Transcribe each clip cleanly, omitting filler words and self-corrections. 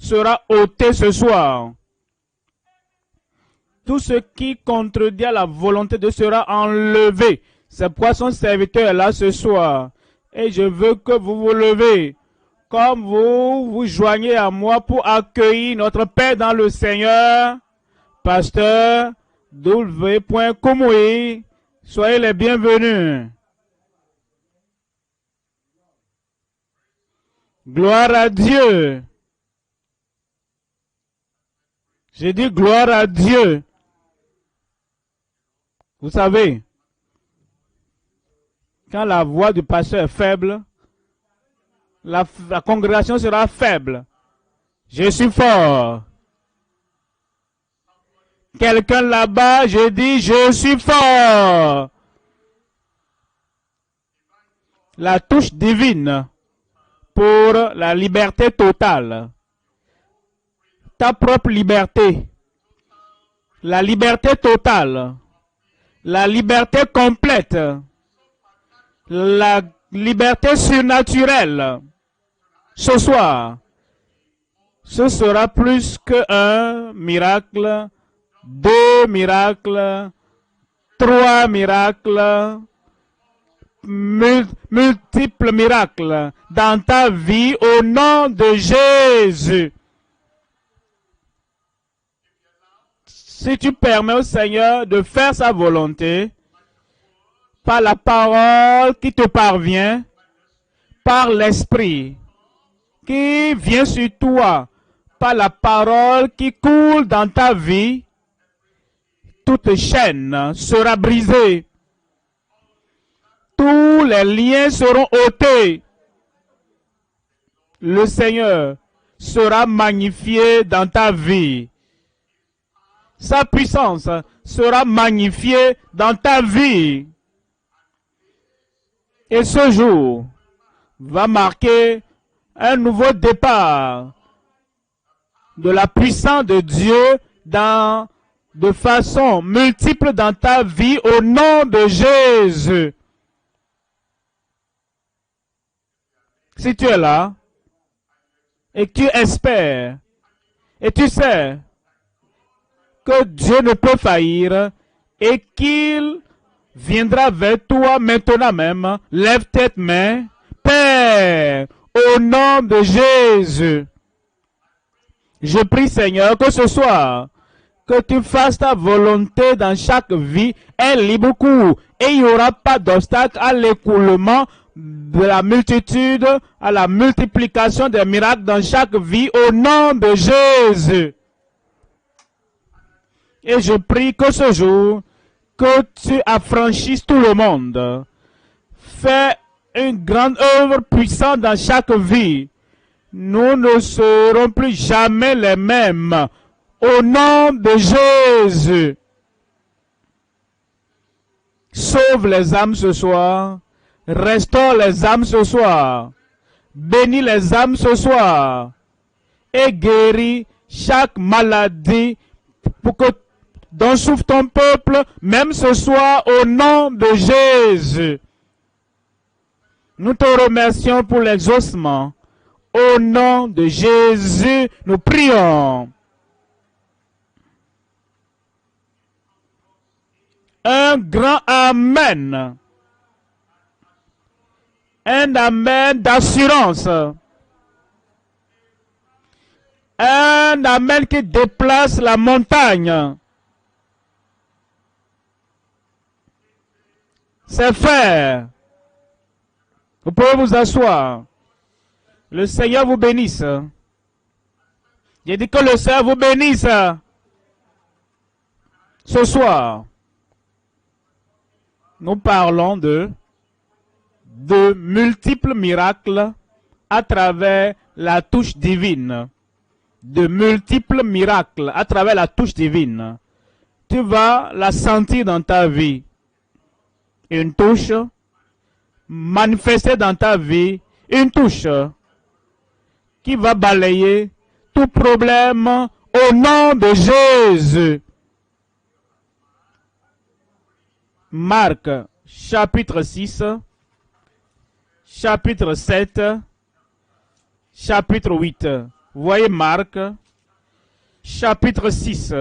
sera ôté ce soir. Tout ce qui contredit à la volonté de Dieu sera enlevé. C'est pourquoi son serviteur est là ce soir. Et je veux que vous vous levez, comme vous vous joignez à moi pour accueillir notre Père dans le Seigneur, Pasteur W. Koumoui. Soyez les bienvenus. Gloire à Dieu. J'ai dit gloire à Dieu. Vous savez, quand la voix du pasteur est faible, la congrégation sera faible. Je suis fort. Quelqu'un là-bas, je dis, je suis fort. La touche divine pour la liberté totale. Ta propre liberté. La liberté totale. La liberté complète. La liberté surnaturelle. Ce soir, ce sera plus qu'un miracle, 2 miracles, 3 miracles, multiples miracles dans ta vie au nom de Jésus. Si tu permets au Seigneur de faire sa volonté, par la parole qui te parvient, par l'Esprit qui vient sur toi, par la parole qui coule dans ta vie, toute chaîne sera brisée. Tous les liens seront ôtés. Le Seigneur sera magnifié dans ta vie. Sa puissance sera magnifiée dans ta vie. Et ce jour va marquer un nouveau départ de la puissance de Dieu de façon multiple dans ta vie au nom de Jésus. Si tu es là et que tu espères et tu sais que Dieu ne peut faillir et qu'il viendra vers toi maintenant même, lève tes mains. Père, au nom de Jésus, je prie Seigneur que ce soir, que tu fasses ta volonté dans chaque vie, un libre cours, et il n'y aura pas d'obstacle à l'écoulement de la multitude, à la multiplication des miracles dans chaque vie, au nom de Jésus. Et je prie que ce jour, que tu affranchisses tout le monde. Fais une grande œuvre puissante dans chaque vie. Nous ne serons plus jamais les mêmes. Au nom de Jésus. Sauve les âmes ce soir. Restaure les âmes ce soir. Bénis les âmes ce soir. Et guéris chaque maladie pour que dont souffre ton peuple, même ce soir, au nom de Jésus. Nous te remercions pour l'exaucement. Au nom de Jésus, nous prions. Un grand Amen. Un Amen d'assurance. Un Amen qui déplace la montagne. C'est fait. Vous pouvez vous asseoir. Le Seigneur vous bénisse. J'ai dit que le Seigneur vous bénisse. Ce soir, nous parlons de multiples miracles à travers la touche divine. De multiples miracles à travers la touche divine. Tu vas la sentir dans ta vie. Une touche manifestée dans ta vie, une touche qui va balayer tout problème au nom de Jésus. Marc, chapitre 6, chapitre 7, chapitre 8. Voyez Marc, chapitre 6,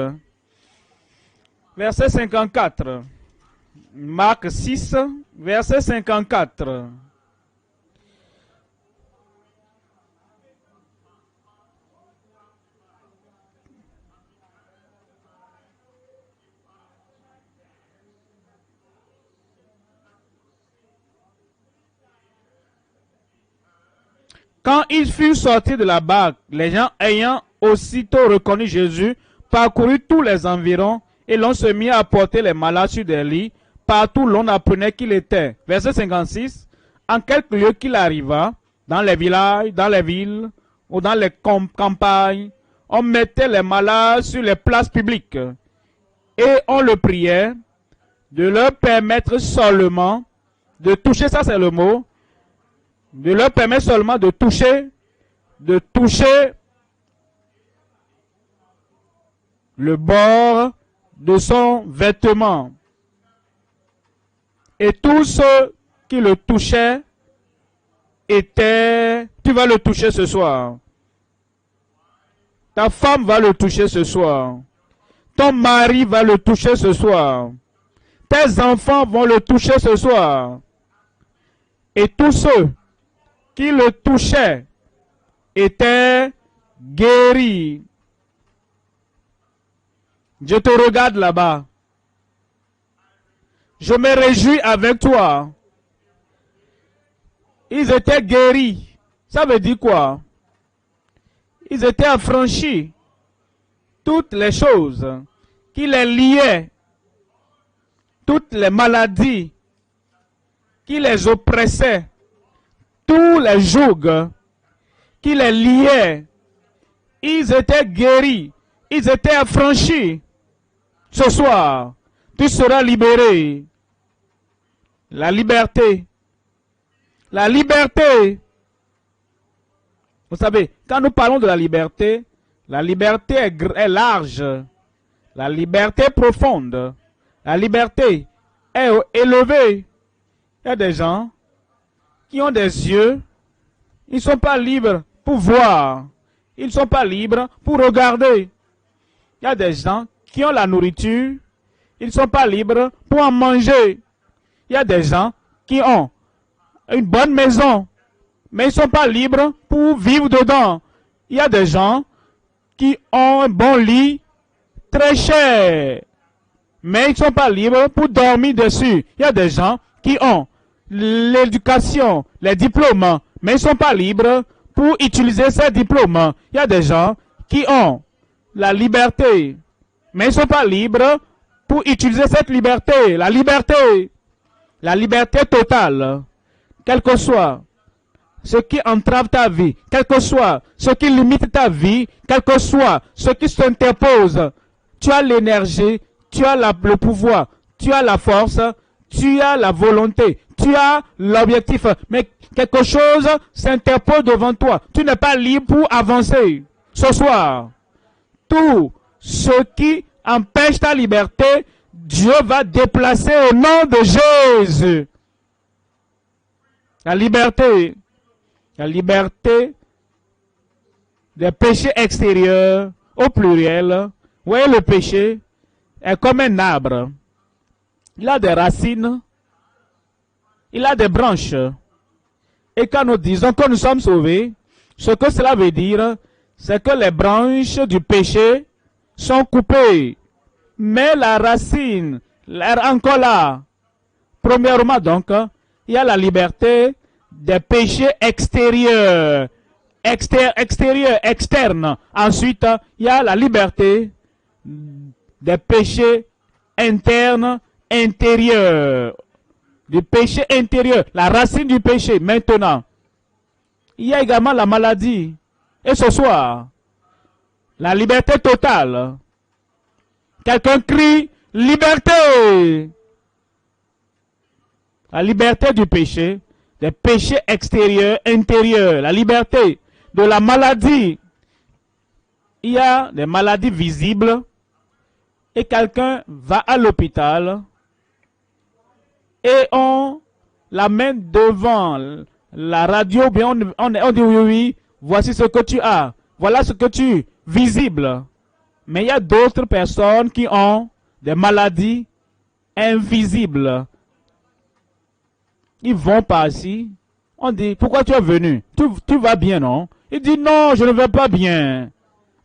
verset 54. Marc 6, verset 54. Quand ils furent sortis de la barque, les gens ayant aussitôt reconnu Jésus, parcoururent tous les environs et l'on se mit à porter les malades sur des lits. Partout l'on apprenait qu'il était. Verset 56. En quelque lieu qu'il arriva, dans les villages, dans les villes ou dans les campagnes, on mettait les malades sur les places publiques et on le priait de leur permettre seulement de toucher, ça c'est le mot, de leur permettre seulement de toucher le bord de son vêtement. Et tous ceux qui le touchaient étaient... Tu vas le toucher ce soir. Ta femme va le toucher ce soir. Ton mari va le toucher ce soir. Tes enfants vont le toucher ce soir. Et tous ceux qui le touchaient étaient guéris. Je te regarde là-bas. Je me réjouis avec toi. Ils étaient guéris. Ça veut dire quoi? Ils étaient affranchis. Toutes les choses qui les liaient, toutes les maladies qui les oppressaient, tous les jougs qui les liaient, ils étaient guéris. Ils étaient affranchis. Ce soir, tu seras libéré. La liberté. La liberté. Vous savez, quand nous parlons de la liberté est large. La liberté est profonde. La liberté est élevée. Il y a des gens qui ont des yeux. Ils ne sont pas libres pour voir. Ils ne sont pas libres pour regarder. Il y a des gens qui ont la nourriture. Ils ne sont pas libres pour en manger. Il y a des gens qui ont une bonne maison, mais ils ne sont pas libres pour vivre dedans. Il y a des gens qui ont un bon lit très cher, mais ils ne sont pas libres pour dormir dessus. Il y a des gens qui ont l'éducation, les diplômes, mais ils ne sont pas libres pour utiliser ces diplômes. Il y a des gens qui ont la liberté, mais ils ne sont pas libres pour utiliser cette liberté. La liberté totale, quel que soit ce qui entrave ta vie, quel que soit ce qui limite ta vie, quel que soit ce qui s'interpose, tu as l'énergie, tu as le pouvoir, tu as la force, tu as la volonté, tu as l'objectif, mais quelque chose s'interpose devant toi. Tu n'es pas libre pour avancer. Ce soir, tout ce qui empêche ta liberté, Dieu va déplacer au nom de Jésus. La liberté des péchés extérieurs, au pluriel. Vous voyez, le péché est comme un arbre. Il a des racines, il a des branches. Et quand nous disons que nous sommes sauvés, ce que cela veut dire, c'est que les branches du péché sont coupées. Mais la racine, elle est encore là. Premièrement donc, il y a la liberté des péchés extérieurs. Externes. Ensuite, il y a la liberté des péchés internes, intérieurs. Du péché intérieur, la racine du péché. Maintenant, il y a également la maladie. Et ce soir, la liberté totale. Quelqu'un crie liberté. La liberté du péché, des péchés extérieurs, intérieurs, la liberté de la maladie. Il y a des maladies visibles et quelqu'un va à l'hôpital et on l'amène devant la radio, bien on dit oui, voici ce que tu as. Voilà ce que tu visible. Mais il y a d'autres personnes qui ont des maladies invisibles. Ils vont par-ci. On dit, pourquoi tu es venu? Tu vas bien, non? Il dit, non, je ne vais pas bien.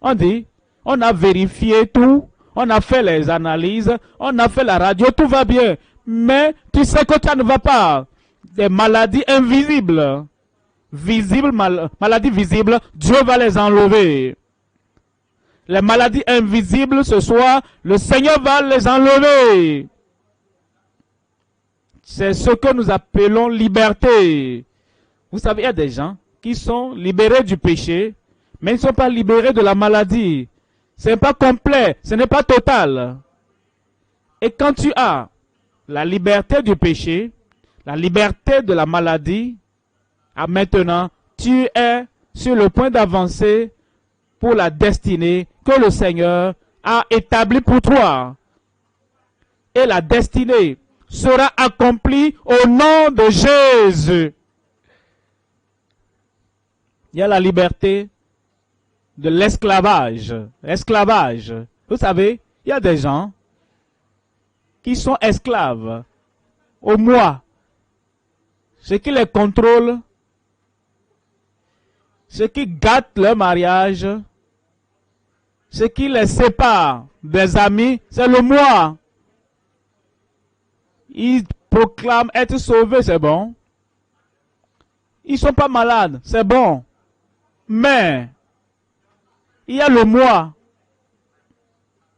On dit, on a vérifié tout. On a fait les analyses. On a fait la radio. Tout va bien. Mais tu sais que ça ne va pas. Des maladies invisibles. Maladies visibles, Dieu va les enlever. Les maladies invisibles, ce soir, le Seigneur va les enlever. C'est ce que nous appelons liberté. Vous savez, il y a des gens qui sont libérés du péché, mais ils ne sont pas libérés de la maladie. Ce n'est pas complet, ce n'est pas total. Et quand tu as la liberté du péché, la liberté de la maladie, maintenant, tu es sur le point d'avancer pour la destinée que le Seigneur a établie pour toi. Et la destinée sera accomplie au nom de Jésus. Il y a la liberté de l'esclavage. Esclavage. Vous savez, il y a des gens qui sont esclaves au moi. Ce qui les contrôle, ce qui gâte leur mariage, ce qui les sépare des amis, c'est le moi. Ils proclament être sauvés, c'est bon. Ils ne sont pas malades, c'est bon. Mais, il y a le moi.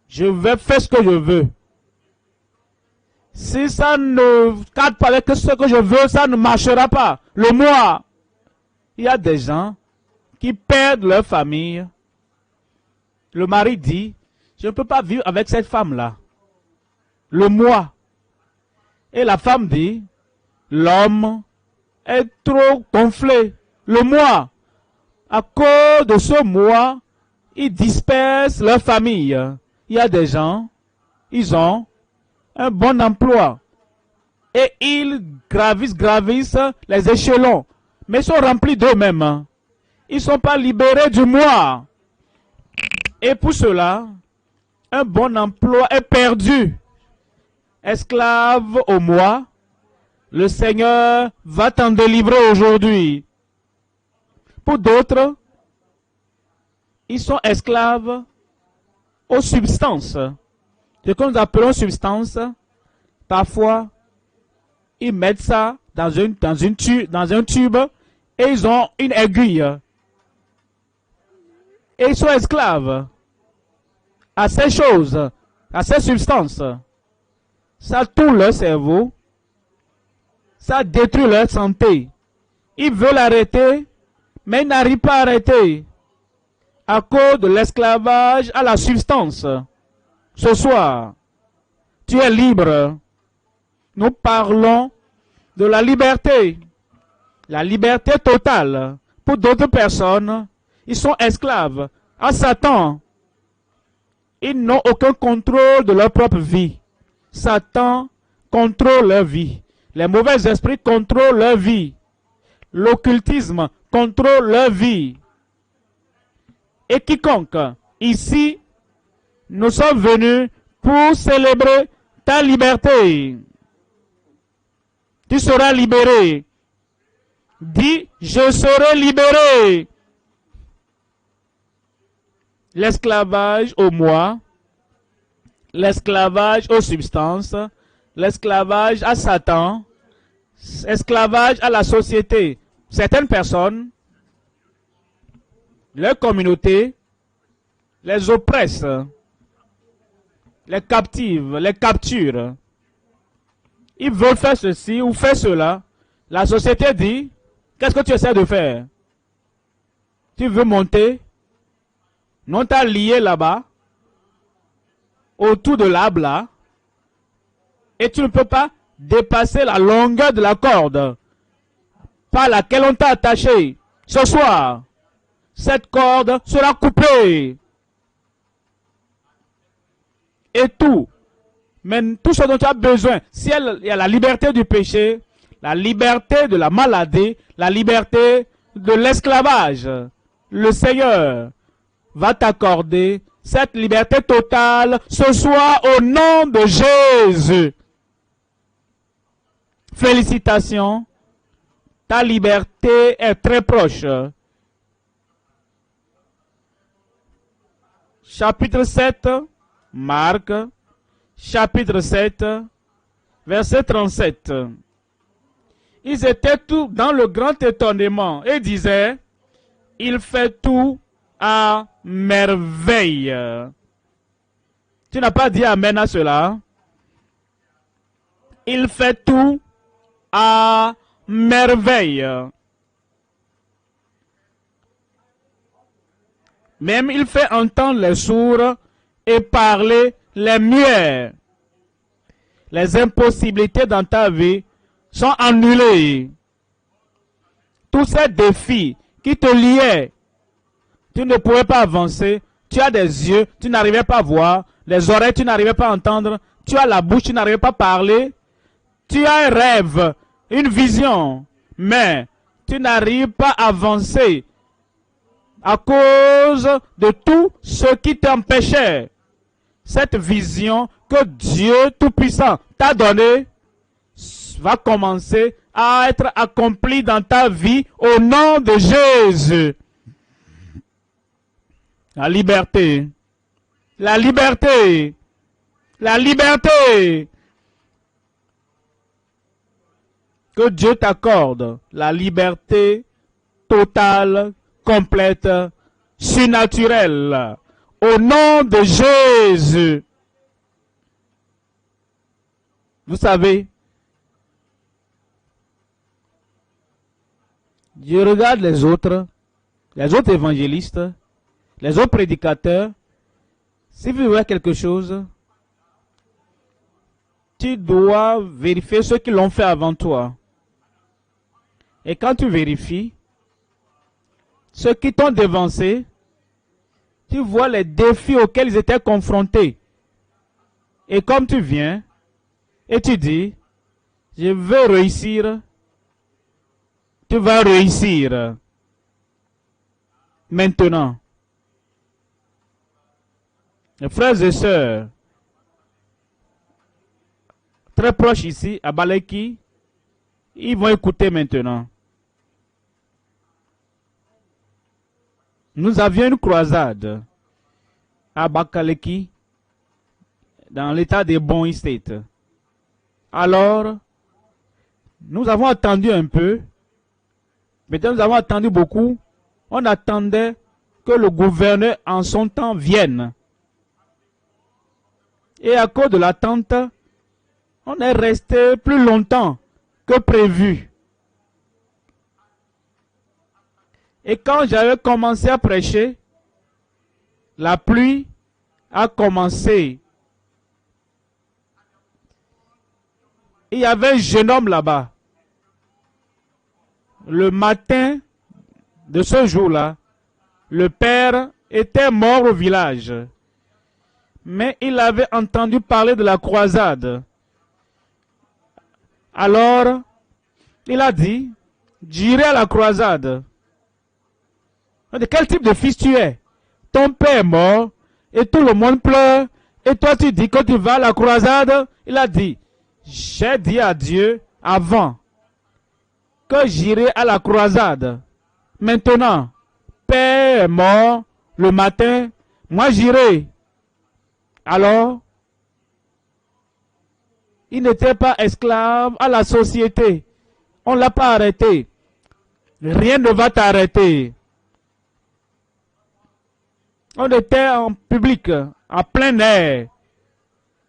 Je vais faire ce que je veux. Si ça ne cadre pas avec ce que je veux, ça ne marchera pas. Le moi. Il y a des gens qui perdent leur famille. Le mari dit, je ne peux pas vivre avec cette femme-là. Le moi. Et la femme dit, l'homme est trop gonflé. Le moi. À cause de ce moi, ils dispersent leur famille. Il y a des gens, ils ont un bon emploi. Et ils gravissent les échelons. Mais ils sont remplis d'eux-mêmes. Ils ne sont pas libérés du moi. Et pour cela, un bon emploi est perdu. Esclave au moi, le Seigneur va t'en délivrer aujourd'hui. Pour d'autres, ils sont esclaves aux substances. Ce que nous appelons substances, parfois, ils mettent ça dans un tube et ils ont une aiguille. Et ils sont esclaves à ces choses, à ces substances. Ça tourne leur cerveau, ça détruit leur santé. Ils veulent arrêter, mais ils n'arrivent pas à arrêter à cause de l'esclavage à la substance. Ce soir, tu es libre. Nous parlons de la liberté totale. Pour d'autres personnes, ils sont esclaves à Satan. Ils n'ont aucun contrôle de leur propre vie. Satan contrôle leur vie. Les mauvais esprits contrôlent leur vie. L'occultisme contrôle leur vie. Et quiconque, ici, nous sommes venus pour célébrer ta liberté. Tu seras libéré. Dis, je serai libéré. L'esclavage au moi, l'esclavage aux substances, l'esclavage à Satan, l'esclavage à la société. Certaines personnes, leur communauté, les oppressent, les captivent, les capturent. Ils veulent faire ceci ou faire cela. La société dit, qu'est-ce que tu essaies de faire? Tu veux monter? Non, t'as lié là-bas, autour de l'arbre là, et tu ne peux pas dépasser la longueur de la corde par laquelle on t'a attaché. Ce soir, cette corde sera coupée. Et tout, mais tout ce dont tu as besoin, si il y a la liberté du péché, la liberté de la maladie, la liberté de l'esclavage, le Seigneur va t'accorder cette liberté totale ce soir au nom de Jésus. Félicitations, ta liberté est très proche. Chapitre 7, Marc, chapitre 7, verset 37. Ils étaient tous dans le grand étonnement et disaient, il fait tout à merveille. Tu n'as pas dit amen à cela? Il fait tout à merveille. Même il fait entendre les sourds et parler les muets. Les impossibilités dans ta vie sont annulées. Tous ces défis qui te liaient, tu ne pouvais pas avancer. Tu as des yeux, tu n'arrivais pas à voir. Les oreilles, tu n'arrivais pas à entendre. Tu as la bouche, tu n'arrivais pas à parler. Tu as un rêve, une vision, mais tu n'arrives pas à avancer à cause de tout ce qui t'empêchait. Cette vision que Dieu Tout-Puissant t'a donnée va commencer à être accomplie dans ta vie au nom de Jésus. La liberté. La liberté. La liberté. Que Dieu t'accorde la liberté totale, complète, surnaturelle. Au nom de Jésus. Vous savez, je regarde les autres évangélistes, les autres prédicateurs. Si vous voyez quelque chose, tu dois vérifier ceux qui l'ont fait avant toi. Et quand tu vérifies, ceux qui t'ont devancé, tu vois les défis auxquels ils étaient confrontés. Et comme tu viens, et tu dis, je veux réussir, tu vas réussir. Maintenant, les frères et sœurs, très proches ici, à Baleki, ils vont écouter maintenant. Nous avions une croisade à Bakaleki, dans l'état de Bonny State. Alors, nous avons attendu un peu. Maintenant, nous avons attendu beaucoup. On attendait que le gouverneur en son temps vienne. Et à cause de l'attente, on est resté plus longtemps que prévu. Et quand j'avais commencé à prêcher, la pluie a commencé. Il y avait un jeune homme là-bas. Le matin de ce jour-là, le père était mort au village. Mais il avait entendu parler de la croisade. Alors, il a dit, j'irai à la croisade. De quel type de fils tu es? Ton père est mort et tout le monde pleure. Et toi tu dis que tu vas à la croisade? Il a dit, j'ai dit à Dieu avant que j'irai à la croisade. Maintenant, père est mort le matin, moi j'irai. Alors, il n'était pas esclave à la société. On ne l'a pas arrêté. Rien ne va t'arrêter. On était en public, en plein air.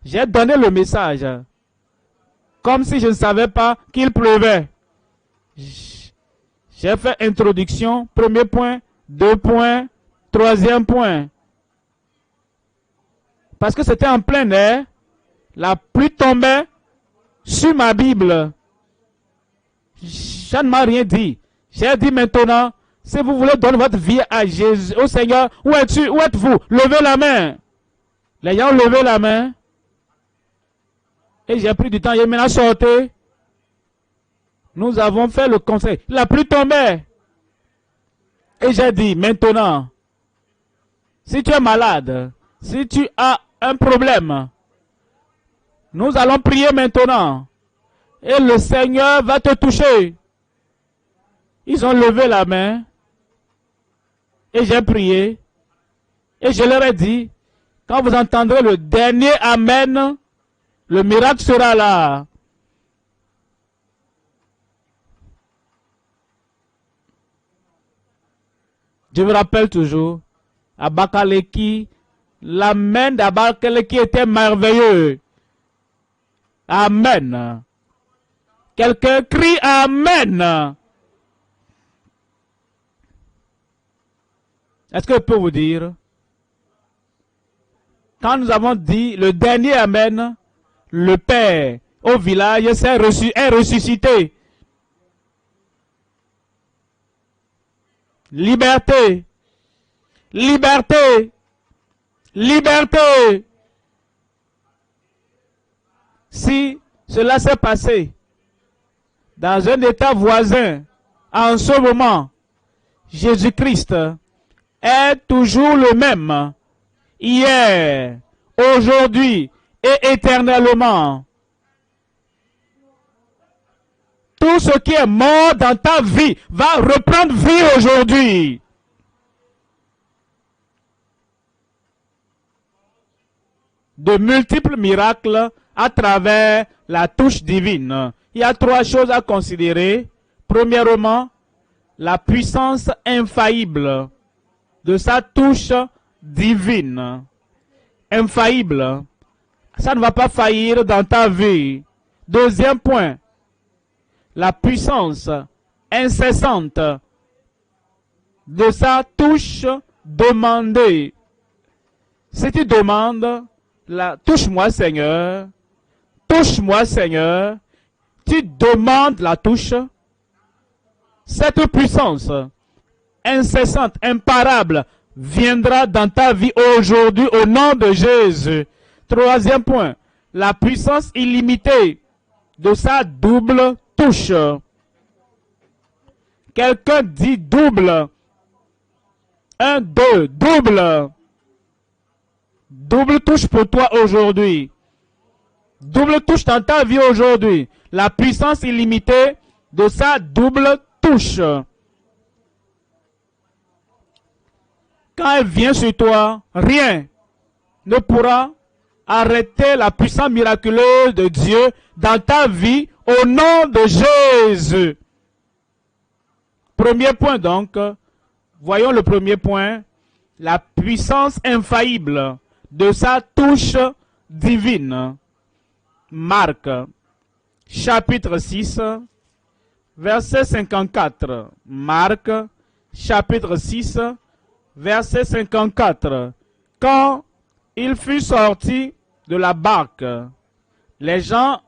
J'ai donné le message. Comme si je ne savais pas qu'il pleuvait. J'ai fait introduction, premier point, 2 points, 3e point. Parce que c'était en plein air, la pluie tombait sur ma Bible. Je ne m'ai rien dit. J'ai dit maintenant, si vous voulez donner votre vie à Jésus, au Seigneur, où es-tu? Où êtes-vous? Levez la main. Les gens ont levé la main. Et j'ai pris du temps, j'ai maintenant sorti. Nous avons fait le conseil. La pluie tombait. Et j'ai dit, maintenant, Si tu es malade, si tu as un problème, nous allons prier maintenant. Et le Seigneur va te toucher. Ils ont levé la main. Et j'ai prié. Et je leur ai dit, quand vous entendrez le dernier Amen, le miracle sera là. Je me rappelle toujours, à Bakaleki, l'Amen d'Abakaleki était merveilleux. Amen. Quelqu'un crie Amen. Est-ce que je peux vous dire, quand nous avons dit le dernier Amen, le Père au village est ressuscité. Liberté, liberté, liberté. Si cela s'est passé dans un état voisin, en ce moment, Jésus-Christ est toujours le même, hier, aujourd'hui et éternellement. Tout ce qui est mort dans ta vie va reprendre vie aujourd'hui. De multiples miracles à travers la touche divine. Il y a trois choses à considérer. Premièrement, la puissance infaillible de sa touche divine. Infaillible. Ça ne va pas faillir dans ta vie. Deuxième point, la puissance incessante de sa touche demandée. Si tu demandes, touche-moi Seigneur, touche-moi Seigneur, tu demandes la touche, cette puissance incessante, imparable, viendra dans ta vie aujourd'hui au nom de Jésus. Troisième point, la puissance illimitée de sa double touche. Quelqu'un dit double. 1, 2, double. Double touche pour toi aujourd'hui. Double touche dans ta vie aujourd'hui. La puissance illimitée de sa double touche. Quand elle vient sur toi, rien ne pourra arrêter la puissance miraculeuse de Dieu dans ta vie au nom de Jésus. Premier point donc, voyons le premier point, la puissance infaillible de sa touche divine. Marc, chapitre 6, verset 54. Marc, chapitre 6, verset 54. Quand il fut sorti de la barque, les gens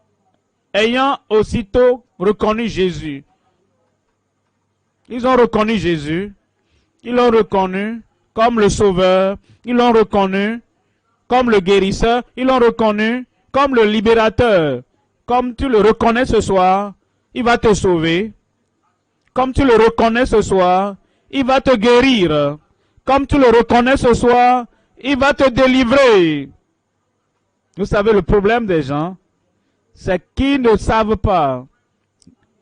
ayant aussitôt reconnu Jésus, ils ont reconnu Jésus, ils l'ont reconnu comme le Sauveur, ils l'ont reconnu comme le guérisseur, ils l'ont reconnu comme le libérateur. Comme tu le reconnais ce soir, il va te sauver. Comme tu le reconnais ce soir, il va te guérir. Comme tu le reconnais ce soir, il va te délivrer. Vous savez, le problème des gens, c'est qu'ils ne savent pas,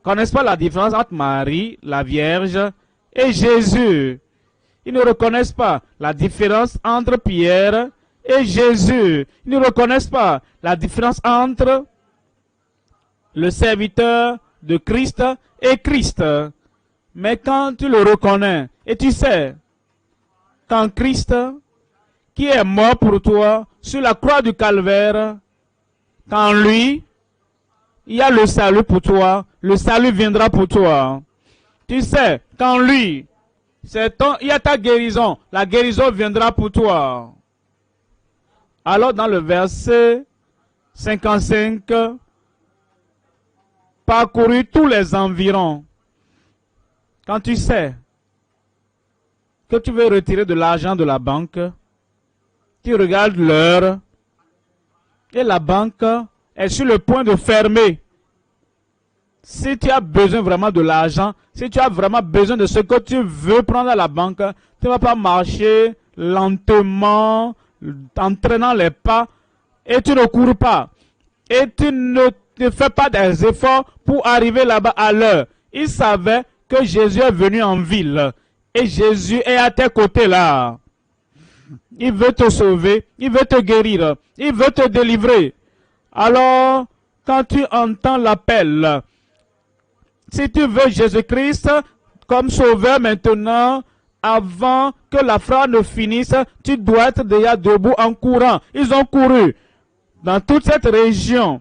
connaissent pas la différence entre Marie, la Vierge, et Jésus. Ils ne reconnaissent pas la différence entre Pierre et Jésus. Ils ne reconnaissent pas la différence entre le serviteur de Christ et Christ. Mais quand tu le reconnais, et tu sais, quand Christ, qui est mort pour toi sur la croix du Calvaire, quand lui, il y a le salut pour toi, le salut viendra pour toi. Tu sais, quand lui, il y a ta guérison, la guérison viendra pour toi. Alors dans le verset 55, parcouru tous les environs, quand tu sais que tu veux retirer de l'argent de la banque, tu regardes l'heure et la banque est sur le point de fermer. Si tu as besoin vraiment de l'argent, si tu as vraiment besoin de ce que tu veux prendre à la banque, tu ne vas pas marcher lentement, entraînant les pas, et tu ne cours pas. Et tu ne fais pas des efforts pour arriver là-bas à l'heure. Il savait que Jésus est venu en ville. Et Jésus est à tes côtés là. Il veut te sauver, il veut te guérir, il veut te délivrer. Alors, quand tu entends l'appel, si tu veux Jésus-Christ comme sauveur maintenant, avant que la phrase ne finisse, tu dois être déjà debout en courant. Ils ont couru dans toute cette région.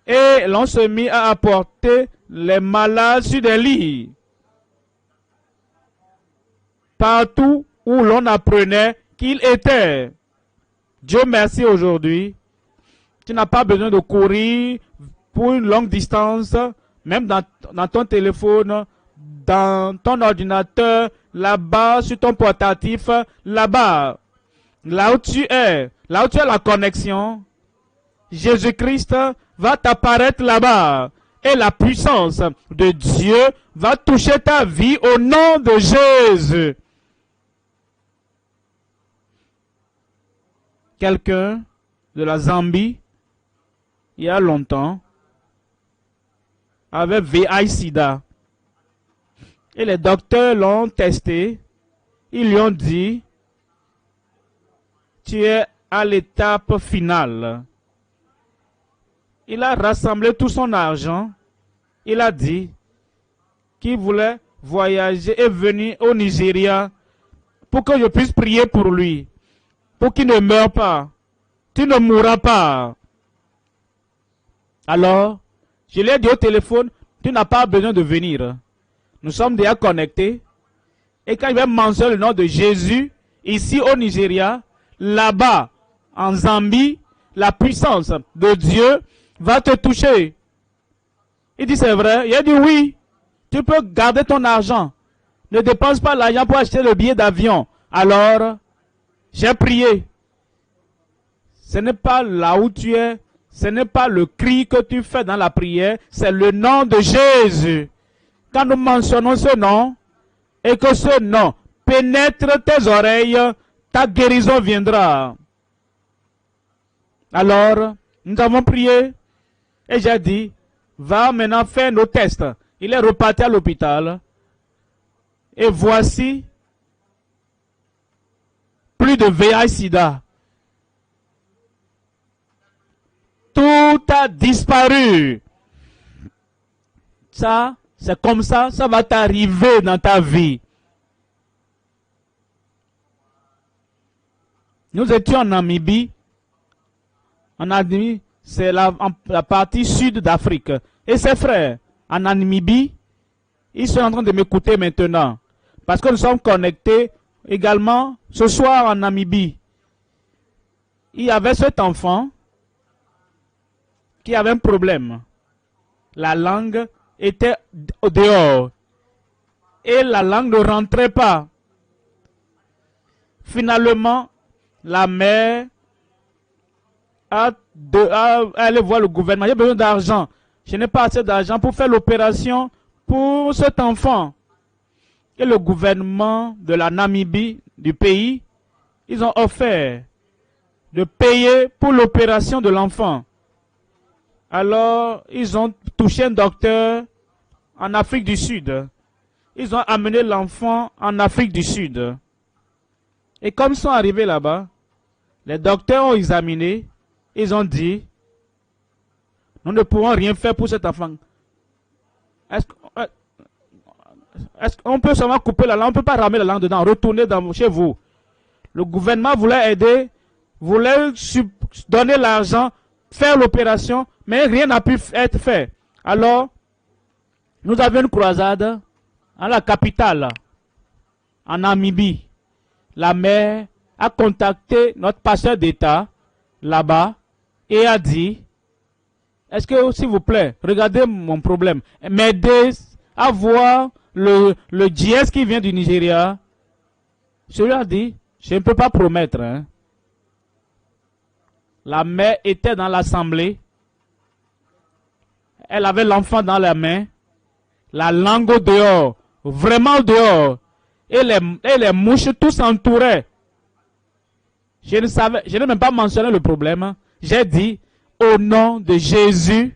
Et l'on se mit à apporter les malades sur des lits. Partout où l'on apprenait qu'il était. Dieu merci aujourd'hui. Tu n'as pas besoin de courir pour une longue distance, même dans ton téléphone, dans ton ordinateur, là-bas, sur ton portatif, là-bas, là où tu es la connexion, Jésus-Christ va t'apparaître là-bas. Et la puissance de Dieu va toucher ta vie au nom de Jésus. Quelqu'un de la Zambie, il y a longtemps, avait VIH-Sida. Et les docteurs l'ont testé. Ils lui ont dit, tu es à l'étape finale. Il a rassemblé tout son argent. Il a dit qu'il voulait voyager et venir au Nigeria pour que je puisse prier pour lui, pour qu'il ne meure pas. Tu ne mourras pas. Alors, je lui ai dit au téléphone, tu n'as pas besoin de venir. Nous sommes déjà connectés. Et quand il va mentionner le nom de Jésus, ici au Nigeria, là-bas, en Zambie, la puissance de Dieu va te toucher. Il dit, c'est vrai? Il a dit, oui. Tu peux garder ton argent. Ne dépense pas l'argent pour acheter le billet d'avion. Alors, j'ai prié. Ce n'est pas là où tu es. Ce n'est pas le cri que tu fais dans la prière. C'est le nom de Jésus. Quand nous mentionnons ce nom, et que ce nom pénètre tes oreilles, ta guérison viendra. Alors, nous avons prié. Et j'ai dit, va maintenant faire nos tests. Il est reparti à l'hôpital. Et voici, plus de VIH-Sida. Tout a disparu. Ça, c'est comme ça, ça va t'arriver dans ta vie. Nous étions en Namibie. En Namibie, c'est la partie sud d'Afrique. Et ses frères, en Namibie, ils sont en train de m'écouter maintenant. Parce que nous sommes connectés également ce soir en Namibie. Il y avait cet enfant qui avait un problème. La langue était au dehors. Et la langue ne rentrait pas. Finalement, la mère a allé voir le gouvernement. J'ai besoin d'argent. Je n'ai pas assez d'argent pour faire l'opération pour cet enfant. Et le gouvernement de la Namibie, du pays, ils ont offert de payer pour l'opération de l'enfant. Alors, ils ont touché un docteur en Afrique du Sud. Ils ont amené l'enfant en Afrique du Sud. Et comme ils sont arrivés là-bas, les docteurs ont examiné. Ils ont dit, nous ne pourrons rien faire pour cet enfant. Est-ce qu'on peut seulement couper la langue? On ne peut pas ramener la langue dedans, retourner chez vous. Le gouvernement voulait aider, voulait donner l'argent, faire l'opération, mais rien n'a pu être fait. Alors, nous avions une croisade à la capitale, en Namibie. La mère a contacté notre pasteur d'État, là-bas, et a dit, est-ce que, s'il vous plaît, regardez mon problème, m'aider à voir le JS qui vient du Nigeria. Je lui ai dit, je ne peux pas promettre. Hein. La mère était dans l'assemblée. Elle avait l'enfant dans la main. La langue au dehors. Vraiment au dehors. et les mouches tous entouraient. Je n'ai même pas mentionné le problème. J'ai dit, au nom de Jésus,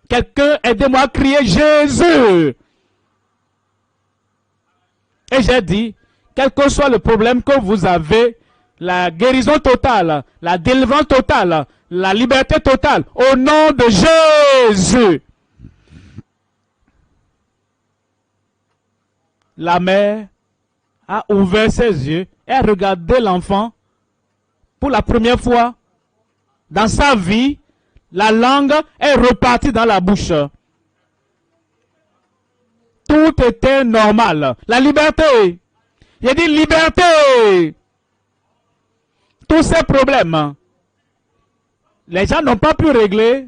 quelqu'un aidez-moi à crier Jésus. Et j'ai dit, quel que soit le problème que vous avez, la guérison totale, la délivrance totale, la liberté totale, au nom de Jésus. La mère a ouvert ses yeux et a regardé l'enfant pour la première fois dans sa vie. La langue est repartie dans la bouche. Tout était normal. La liberté. J'ai dit liberté. Tous ces problèmes, les gens n'ont pas pu régler.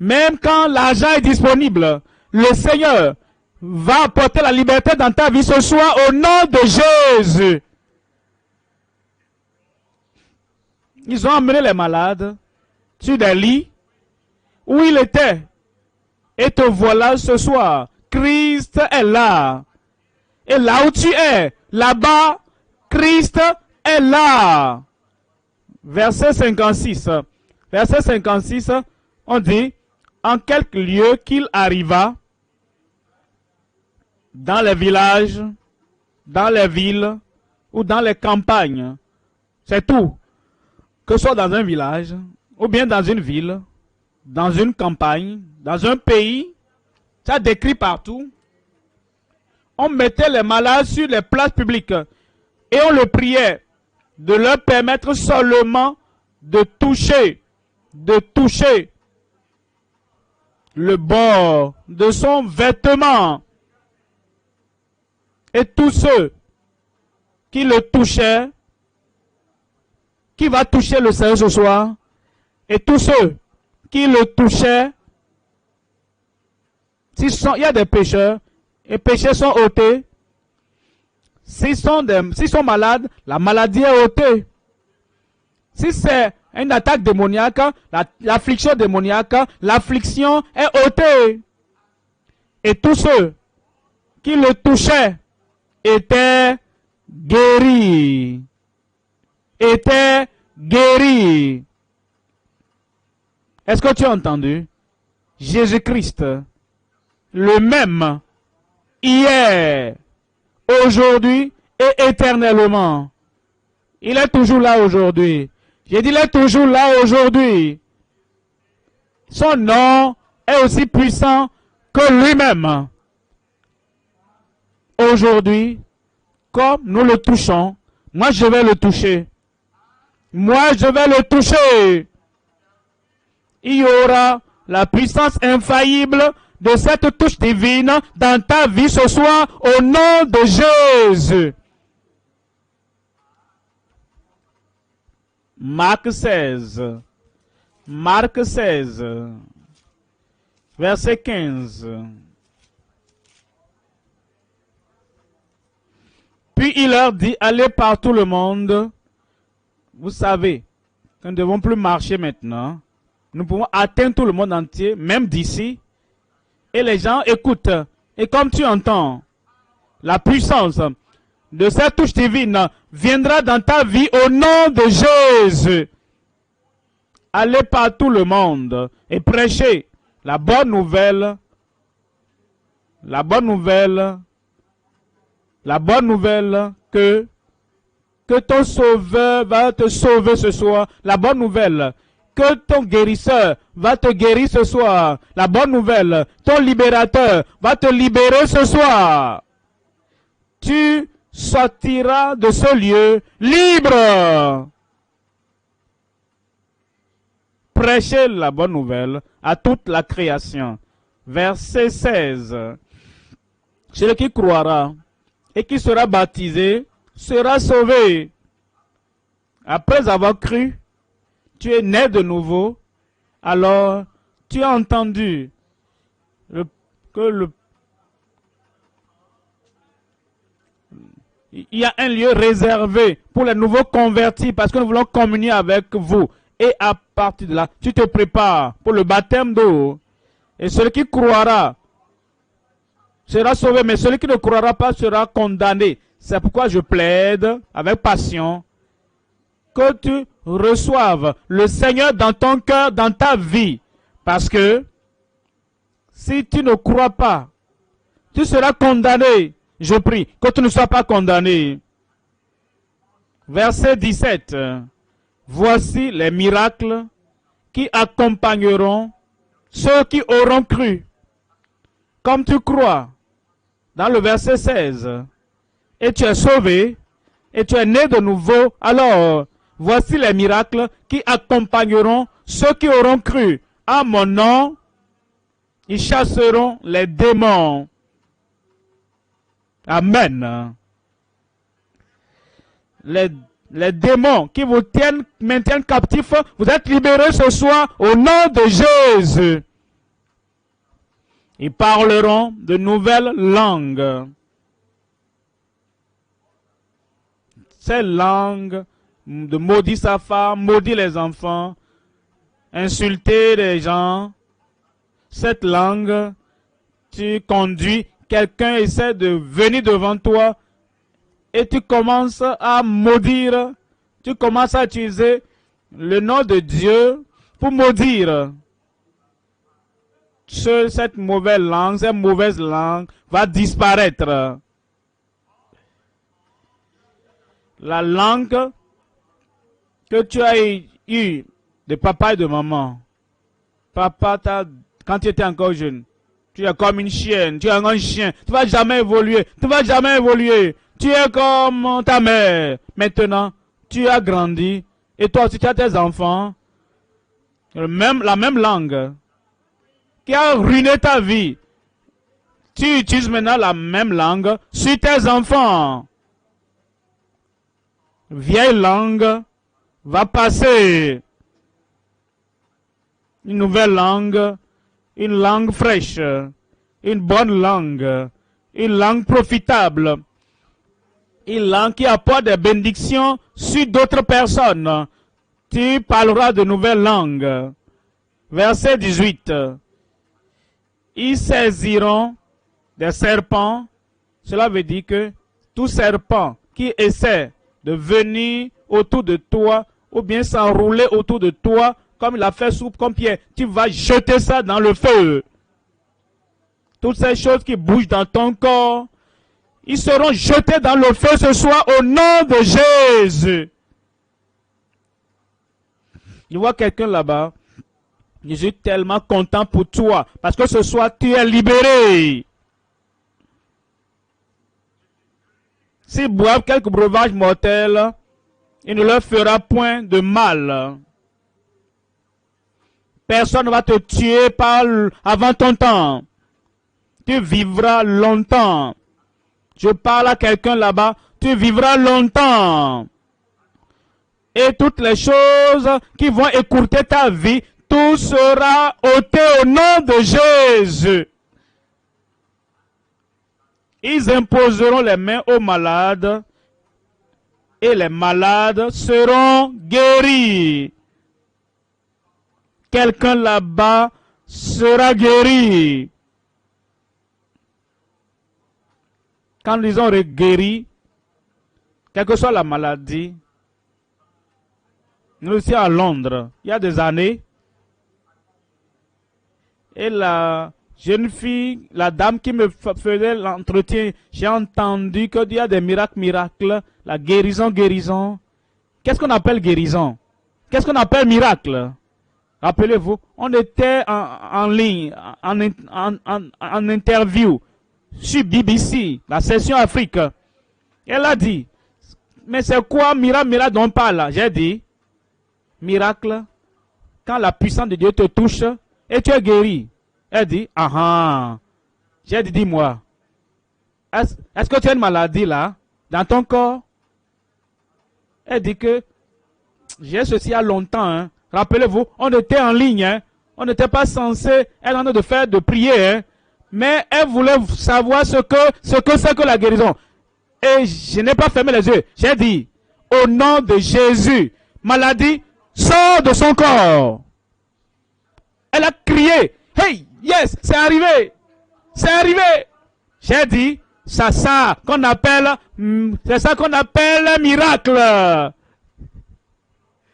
Même quand l'argent est disponible, le Seigneur va apporter la liberté dans ta vie ce soir au nom de Jésus. Ils ont emmené les malades sur des lits où il était. Et te voilà ce soir. Christ est là. Et là où tu es, là-bas, Christ est là. Verset 56. Verset 56, on dit, en quelque lieu qu'il arriva, dans les villages, dans les villes ou dans les campagnes. C'est tout. Que ce soit dans un village, ou bien dans une ville, dans une campagne, dans un pays, ça décrit partout. On mettait les malades sur les places publiques et on le priait de leur permettre seulement de toucher le bord de son vêtement. Et tous ceux qui le touchaient, qui va toucher le Seigneur ce soir, et tous ceux qui le touchaient, il y a des pécheurs, les péchés sont ôtés. S'ils sont malades, la maladie est ôtée. Si c'est une attaque démoniaque, l'affliction démoniaque, l'affliction est ôtée. Et tous ceux qui le touchaient étaient guéris. Étaient guéris. Est-ce que tu as entendu? Jésus-Christ, le même, hier, aujourd'hui et éternellement. Il est toujours là aujourd'hui. J'ai dit, il est toujours là aujourd'hui. Son nom est aussi puissant que lui-même. Aujourd'hui, comme nous le touchons, moi je vais le toucher. Moi je vais le toucher. Il y aura la puissance infaillible de cette touche divine dans ta vie ce soir au nom de Jésus. Marc 16. Marc 16. Verset 15. Puis il leur dit, allez par tout le monde. Vous savez, nous ne devons plus marcher maintenant. Nous pouvons atteindre tout le monde entier, même d'ici. Et les gens écoutent. Et comme tu entends, la puissance de cette touche divine viendra dans ta vie au nom de Jésus. Allez par tout le monde et prêchez la bonne nouvelle. La bonne nouvelle que ton sauveur va te sauver ce soir. La bonne nouvelle que ton guérisseur va te guérir ce soir. La bonne nouvelle, ton libérateur va te libérer ce soir. Tu sortiras de ce lieu libre. Prêchez la bonne nouvelle à toute la création. Verset 16. Celui qui croira et qui sera baptisé sera sauvé. Après avoir cru, tu es né de nouveau, alors tu as entendu il y a un lieu réservé pour les nouveaux convertis parce que nous voulons communier avec vous. Et à partir de là, tu te prépares pour le baptême d'eau. Et celui qui croira sera sauvé, mais celui qui ne croira pas sera condamné. C'est pourquoi je plaide avec passion que tu reçoives le Seigneur dans ton cœur, dans ta vie. Parce que si tu ne crois pas, tu seras condamné. Je prie que tu ne sois pas condamné. Verset 17. Voici les miracles qui accompagneront ceux qui auront cru. Comme tu crois, dans le verset 16, et tu es sauvé, et tu es né de nouveau, alors voici les miracles qui accompagneront ceux qui auront cru. À mon nom, ils chasseront les démons. Amen. Les démons qui vous maintiennent captifs, vous êtes libérés ce soir au nom de Jésus. Ils parleront de nouvelles langues. Ces langues de maudire sa femme, maudire les enfants, insulter les gens. Cette langue, tu conduis, quelqu'un essaie de venir devant toi et tu commences à maudire, tu commences à utiliser le nom de Dieu pour maudire. Cette mauvaise langue va disparaître. La langue que tu as eue de papa et de maman. Papa, quand tu étais encore jeune, tu es comme une chienne, tu es un chien, tu ne vas jamais évoluer, Tu es comme ta mère. Maintenant, tu as grandi et toi aussi tu as tes enfants. La même langue qui a ruiné ta vie. Tu utilises maintenant la même langue sur tes enfants. Vieille langue va passer. Une nouvelle langue, une langue fraîche, une bonne langue, une langue profitable, une langue qui apporte des bénédictions sur d'autres personnes. Tu parleras de nouvelles langues. Verset 18. Ils saisiront des serpents. Cela veut dire que tout serpent qui essaie de venir autour de toi ou bien s'enrouler autour de toi, comme il a fait sous comme Pierre, tu vas jeter ça dans le feu. Toutes ces choses qui bougent dans ton corps, ils seront jetés dans le feu ce soir au nom de Jésus. Je vois quelqu'un là-bas. Je suis tellement content pour toi parce que ce soir tu es libéré. S'ils boivent quelques breuvages mortels, il ne leur fera point de mal. Personne ne va te tuer avant ton temps. Tu vivras longtemps. Je parle à quelqu'un là-bas, tu vivras longtemps. Et toutes les choses qui vont écourter ta vie, tout sera ôté au nom de Jésus. Ils imposeront les mains aux malades et les malades seront guéris. Quelqu'un là-bas sera guéri. Quand ils ont guéri, quelle que soit la maladie, nous aussi à Londres, il y a des années, et la jeune fille, la dame qui me faisait l'entretien, j'ai entendu qu'il y a des miracles, la guérison. Qu'est-ce qu'on appelle guérison? Qu'est-ce qu'on appelle miracle? Rappelez-vous, on était en ligne, en interview sur BBC, la session Afrique. Elle a dit, mais c'est quoi miracle dont on parle? J'ai dit, miracle, quand la puissance de Dieu te touche et tu es guéri. Elle dit, ah. J'ai dit, dis-moi, est-ce que tu as une maladie là, dans ton corps? Elle dit que, j'ai ceci il y a longtemps, hein. Rappelez-vous, on était en ligne, hein. On n'était pas censé être en train de prier, hein. Mais elle voulait savoir ce que c'est que la guérison. Et je n'ai pas fermé les yeux. J'ai dit, au nom de Jésus, maladie, sors de son corps. Elle a crié, hey, yes, c'est arrivé. C'est arrivé. J'ai dit, C'est ça qu'on appelle miracle.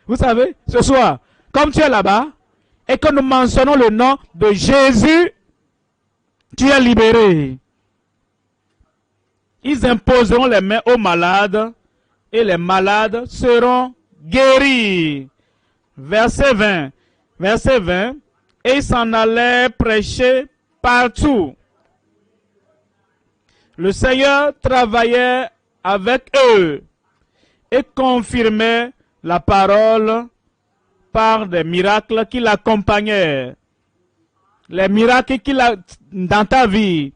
Vous savez, ce soir, comme tu es là-bas, et que nous mentionnons le nom de Jésus, tu es libéré. Ils imposeront les mains aux malades, et les malades seront guéris. Verset 20. Verset 20. Et ils s'en allaient prêcher partout. Le Seigneur travaillait avec eux et confirmait la parole par des miracles qui l'accompagnaient. Les miracles qu'il a dans ta vie,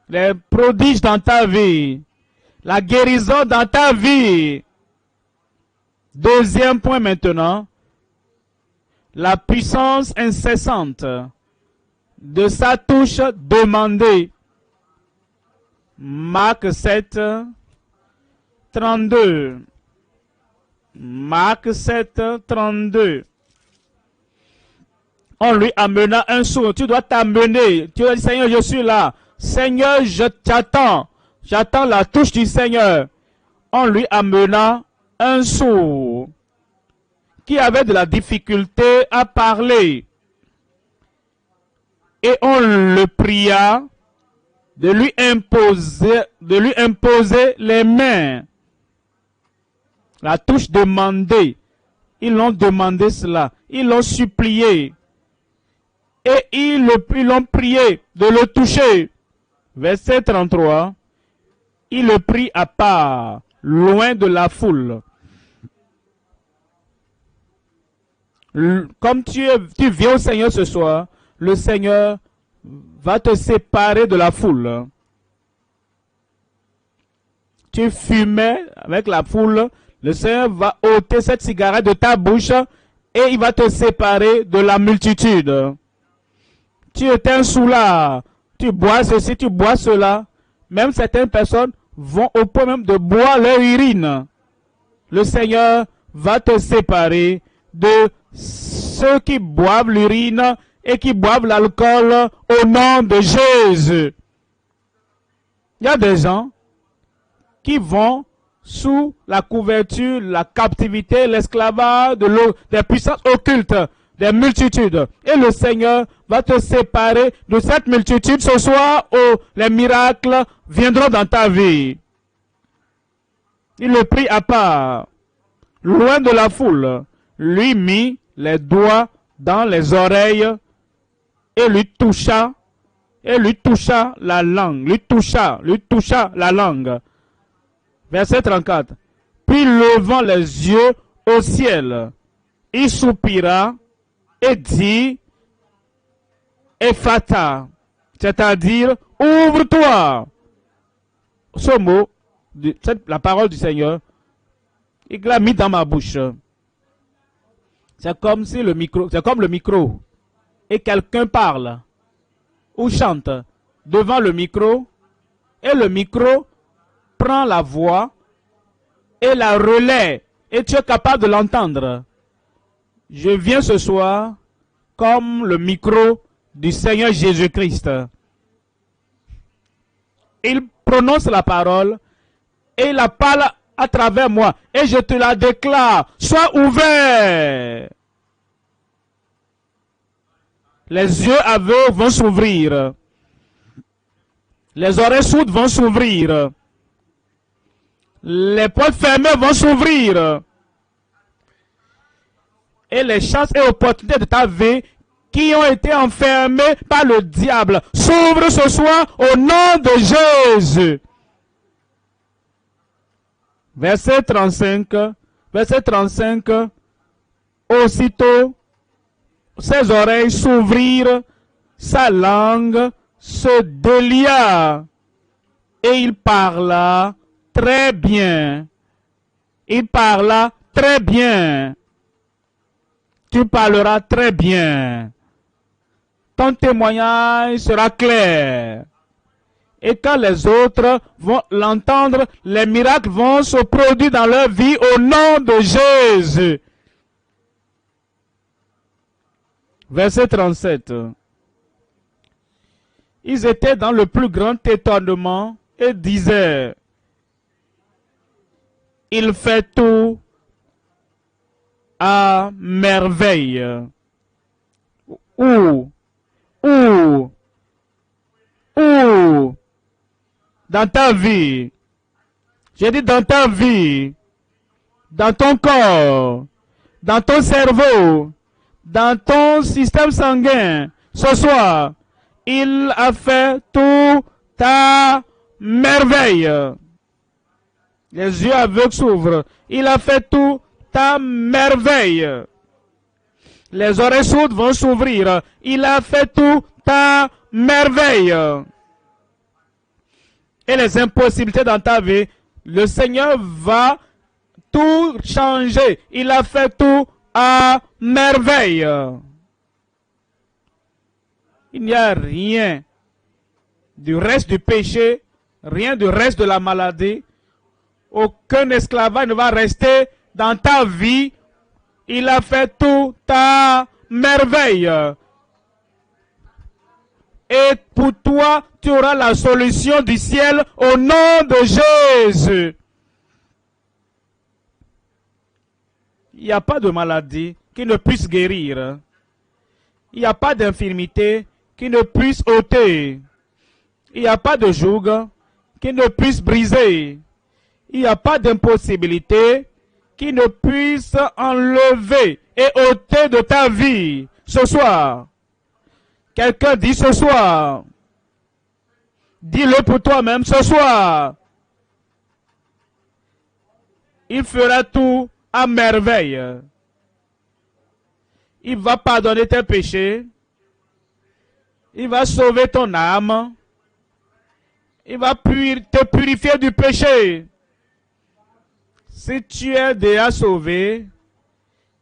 les prodiges dans ta vie, la guérison dans ta vie. Deuxième point maintenant, la puissance incessante de sa touche demandée. Marc 7, 32. Marc 7, 32. On lui amena un sou. Tu dois t'amener. Tu dois dire, Seigneur, je suis là. Seigneur, je t'attends. J'attends la touche du Seigneur. On lui amena un sourd qui avait de la difficulté à parler. Et on le pria de lui imposer les mains. La touche demandée. Ils l'ont demandé cela. Ils l'ont supplié. Et ils l'ont prié de le toucher. Verset 33. Il le prit à part, loin de la foule. Comme tu viens au Seigneur ce soir, le Seigneur va te séparer de la foule. Tu fumais avec la foule, le Seigneur va ôter cette cigarette de ta bouche et il va te séparer de la multitude. Tu étais un soulard, tu bois ceci, tu bois cela. Même certaines personnes vont au point même de boire leur urine. Le Seigneur va te séparer de ceux qui boivent l'urine et qui boivent l'alcool au nom de Jésus. Il y a des gens qui vont sous la couverture, la captivité, l'esclavage, des puissances occultes, des multitudes. Et le Seigneur va te séparer de cette multitude ce soir où les miracles viendront dans ta vie. Il le prit à part, loin de la foule, lui mit les doigts dans les oreilles et lui toucha la langue, lui toucha la langue. Verset 34. Puis levant les yeux au ciel, il soupira et dit, Ephata, c'est-à-dire, ouvre-toi. Ce mot, la parole du Seigneur, il l'a mis dans ma bouche. C'est comme si le micro, et quelqu'un parle ou chante devant le micro, et le micro prend la voix et la relaie, et tu es capable de l'entendre. Je viens ce soir comme le micro du Seigneur Jésus-Christ. Il prononce la parole et il la parle à travers moi. Et je te la déclare. Sois ouvert. Les yeux aveugles vont s'ouvrir. Les oreilles sourdes vont s'ouvrir. Les portes fermées vont s'ouvrir. Et les chances et opportunités de ta vie qui ont été enfermées par le diable s'ouvrent ce soir au nom de Jésus. Verset 35. Aussitôt, ses oreilles s'ouvrirent, sa langue se délia, et il parla très bien. Tu parleras très bien. Ton témoignage sera clair. Et quand les autres vont l'entendre, les miracles vont se produire dans leur vie au nom de Jésus. Verset 37. Ils étaient dans le plus grand étonnement et disait, il fait tout à merveille. Où dans ta vie, j'ai dit dans ta vie, dans ton corps, dans ton cerveau, dans ton système sanguin, ce soir, il a fait tout à merveille. Les yeux aveugles s'ouvrent. Il a fait tout à merveille. Les oreilles sourdes vont s'ouvrir. Il a fait tout à merveille. Et les impossibilités dans ta vie, le Seigneur va tout changer. Il a fait tout à merveille. Il n'y a rien du reste du péché, rien du reste de la maladie. Aucun esclavage ne va rester dans ta vie. Il a fait tout à merveille. Et pour toi, tu auras la solution du ciel au nom de Jésus. Il n'y a pas de maladie qui ne puisse guérir. Il n'y a pas d'infirmité qui ne puisse ôter. Il n'y a pas de joug qui ne puisse briser. Il n'y a pas d'impossibilité qui ne puisse enlever et ôter de ta vie ce soir. Quelqu'un dit ce soir. Dis-le pour toi-même ce soir. Il fera tout à merveille. Il va pardonner tes péchés. Il va sauver ton âme. Il va te purifier du péché. Si tu es déjà sauvé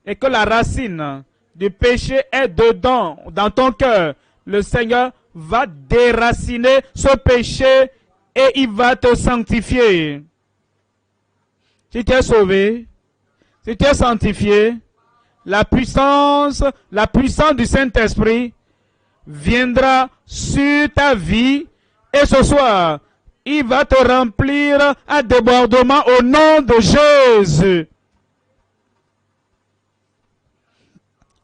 et que la racine du péché est dedans, dans ton cœur, le Seigneur va déraciner ce péché et il va te sanctifier. Si tu es sauvé, si tu es sanctifié, la puissance du Saint-Esprit viendra sur ta vie et ce soir, il va te remplir à débordement au nom de Jésus.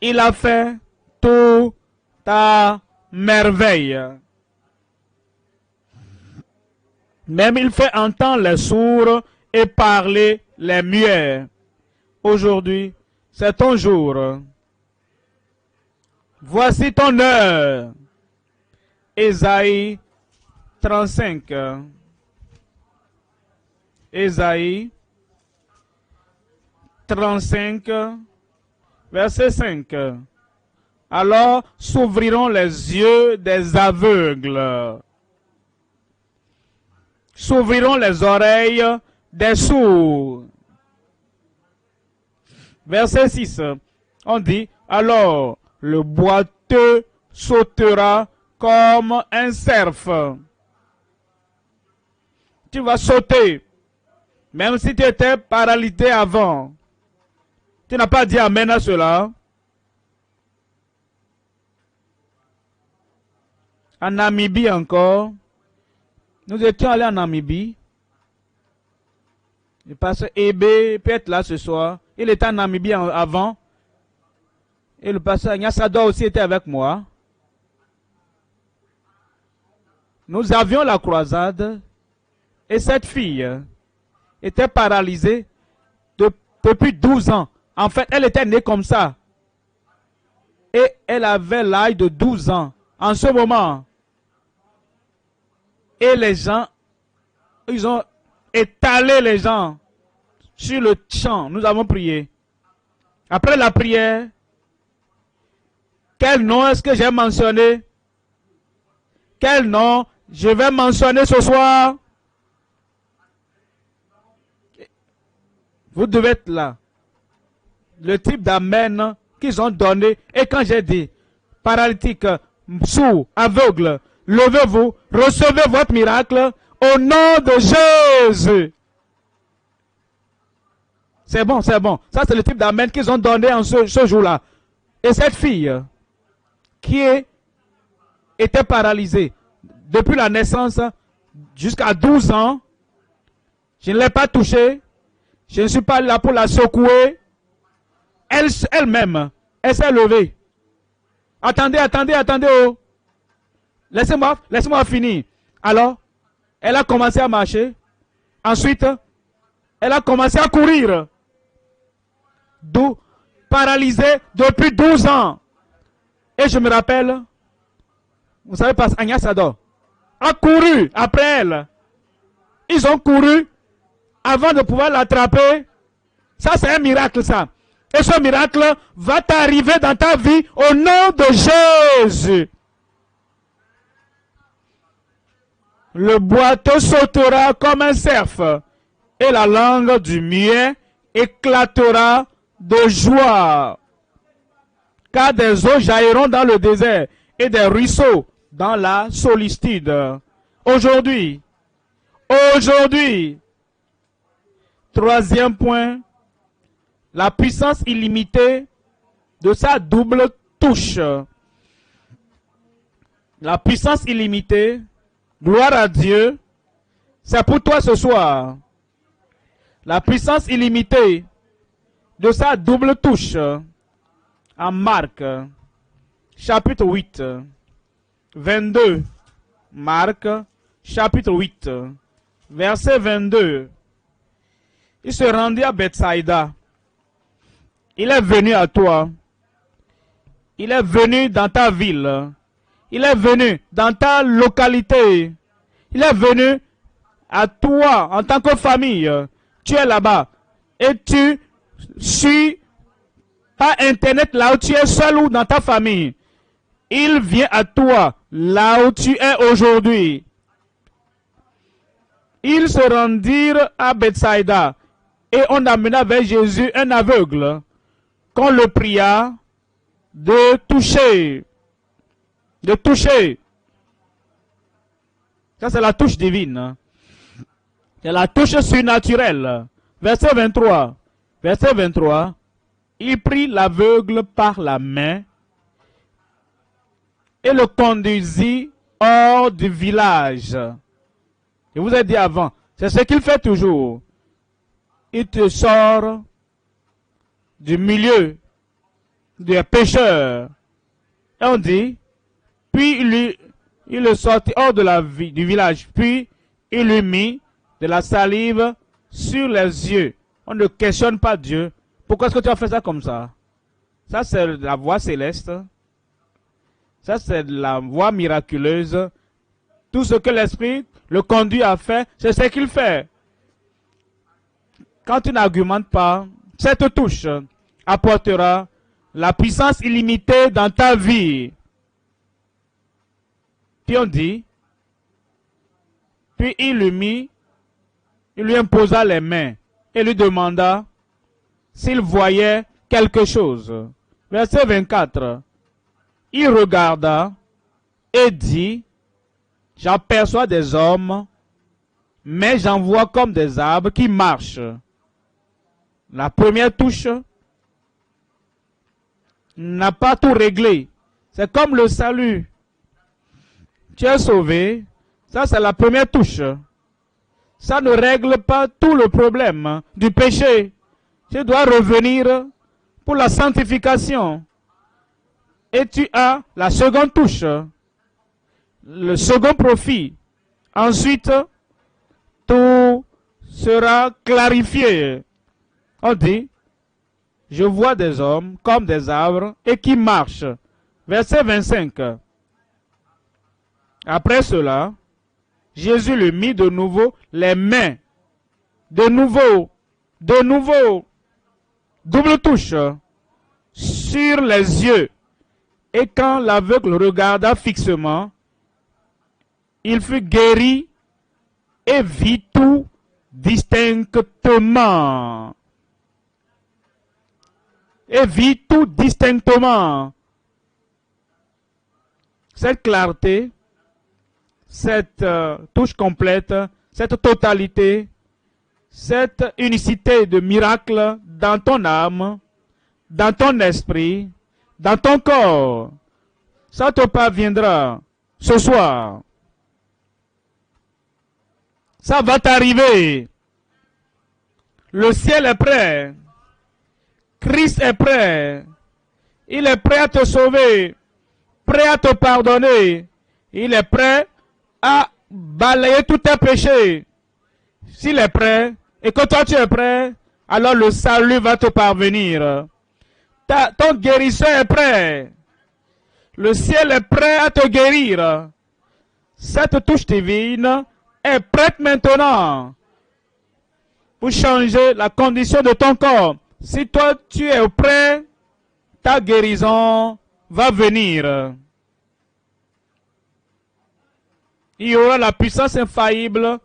Il a fait tout à merveille. Même il fait entendre les sourds et parler les muets. Aujourd'hui, c'est ton jour. Voici ton heure. Ésaïe 35. Ésaïe 35, verset 5. Alors s'ouvriront les yeux des aveugles. S'ouvriront les oreilles des sourds. Verset 6. On dit, alors le boiteux sautera comme un cerf. Tu vas sauter. Même si tu étais paralysé avant. Tu n'as pas dit amen à cela. En Namibie encore. Nous étions allés en Namibie. Le pasteur Ebe peut être là ce soir. Il était en Namibie avant. Et le pasteur Nyassador aussi était avec moi. Nous avions la croisade. Et cette fille était paralysée depuis 12 ans. En fait, elle était née comme ça. Et elle avait l'âge de 12 ans. En ce moment. Et les gens, ils ont étalé les gens sur le champ. Nous avons prié. Après la prière, quel nom est-ce que j'ai mentionné? Quel nom je vais mentionner ce soir? Vous devez être là. Le type d'amen qu'ils ont donné. Et quand j'ai dit, paralytique, sourd, aveugle, levez-vous, recevez votre miracle au nom de Jésus. C'est bon, c'est bon. Ça, c'est le type d'amen qu'ils ont donné en ce jour-là. Et cette fille qui était paralysée depuis la naissance, jusqu'à 12 ans. Je ne l'ai pas touchée. Je ne suis pas là pour la secouer. Elle-même, elle s'est levée. Attendez, oh. Laissez-moi finir. Alors, elle a commencé à marcher. Ensuite, elle a commencé à courir. Paralysée depuis 12 ans. Et je me rappelle, vous savez pas, Agnès Ador a couru après elle. Ils ont couru avant de pouvoir l'attraper. Ça, c'est un miracle, ça. Et ce miracle va t'arriver dans ta vie au nom de Jésus. Le bois te sautera comme un cerf, et la langue du muet éclatera de joie. Car des eaux jailliront dans le désert, et des ruisseaux dans la solitude. Aujourd'hui, troisième point, la puissance illimitée de sa double touche. La puissance illimitée, gloire à Dieu, c'est pour toi ce soir. La puissance illimitée de sa double touche. En Marc, chapitre 8, 22. Marc, chapitre 8, verset 22. Il se rendit à Bethsaïda. Il est venu à toi. Il est venu dans ta ville. Il est venu dans ta localité. Il est venu à toi en tant que famille. Tu es là-bas. Et tu suis par Internet là où tu es seul ou dans ta famille. Il vient à toi là où tu es aujourd'hui. Ils se rendirent à Bethsaïda et on amena vers Jésus un aveugle qu'on le pria de toucher. De toucher. Ça, c'est la touche divine. C'est la touche surnaturelle. Verset 23. Verset 23. Il prit l'aveugle par la main et le conduisit hors du village. Je vous ai dit avant, c'est ce qu'il fait toujours. Il te sort du milieu des pécheurs. Et on dit, puis il le sortit hors de du village, puis il lui mit de la salive sur les yeux. On ne questionne pas Dieu. Pourquoi est-ce que tu as fait ça comme ça? Ça, c'est la voie céleste. Ça, c'est la voie miraculeuse. Tout ce que l'Esprit le conduit à faire, c'est ce qu'il fait. Quand tu n'argumentes pas, cette touche apportera la puissance illimitée dans ta vie. Puis on dit, puis il lui imposa les mains et lui demanda s'il voyait quelque chose. Verset 24. Il regarda et dit, j'aperçois des hommes, mais j'en vois comme des arbres qui marchent. La première touche n'a pas tout réglé. C'est comme le salut. Tu es sauvé. Ça, c'est la première touche. Ça ne règle pas tout le problème du péché. Tu dois revenir pour la sanctification. Et tu as la seconde touche. Le second profit. Ensuite, tout sera clarifié. On dit, je vois des hommes comme des arbres et qui marchent. Verset 25. Après cela, Jésus lui mit de nouveau les mains. De nouveau. Double touche. Sur les yeux. Et quand l'aveugle regarda fixement, il fut guéri et vit tout distinctement. Et vit tout distinctement. Cette clarté, cette touche complète, cette totalité, cette unicité de miracle dans ton âme, dans ton esprit, dans ton corps, ça te parviendra ce soir. Ça va t'arriver. Le ciel est prêt. Christ est prêt. Il est prêt à te sauver, prêt à te pardonner. Il est prêt à balayer tous tes péchés. S'il est prêt et que toi tu es prêt, alors le salut va te parvenir. Ton guérisseur est prêt. Le ciel est prêt à te guérir. Cette touche divine est prête maintenant pour changer la condition de ton corps. Si toi tu es prêt, ta guérison va venir. Il y aura la puissance infaillible.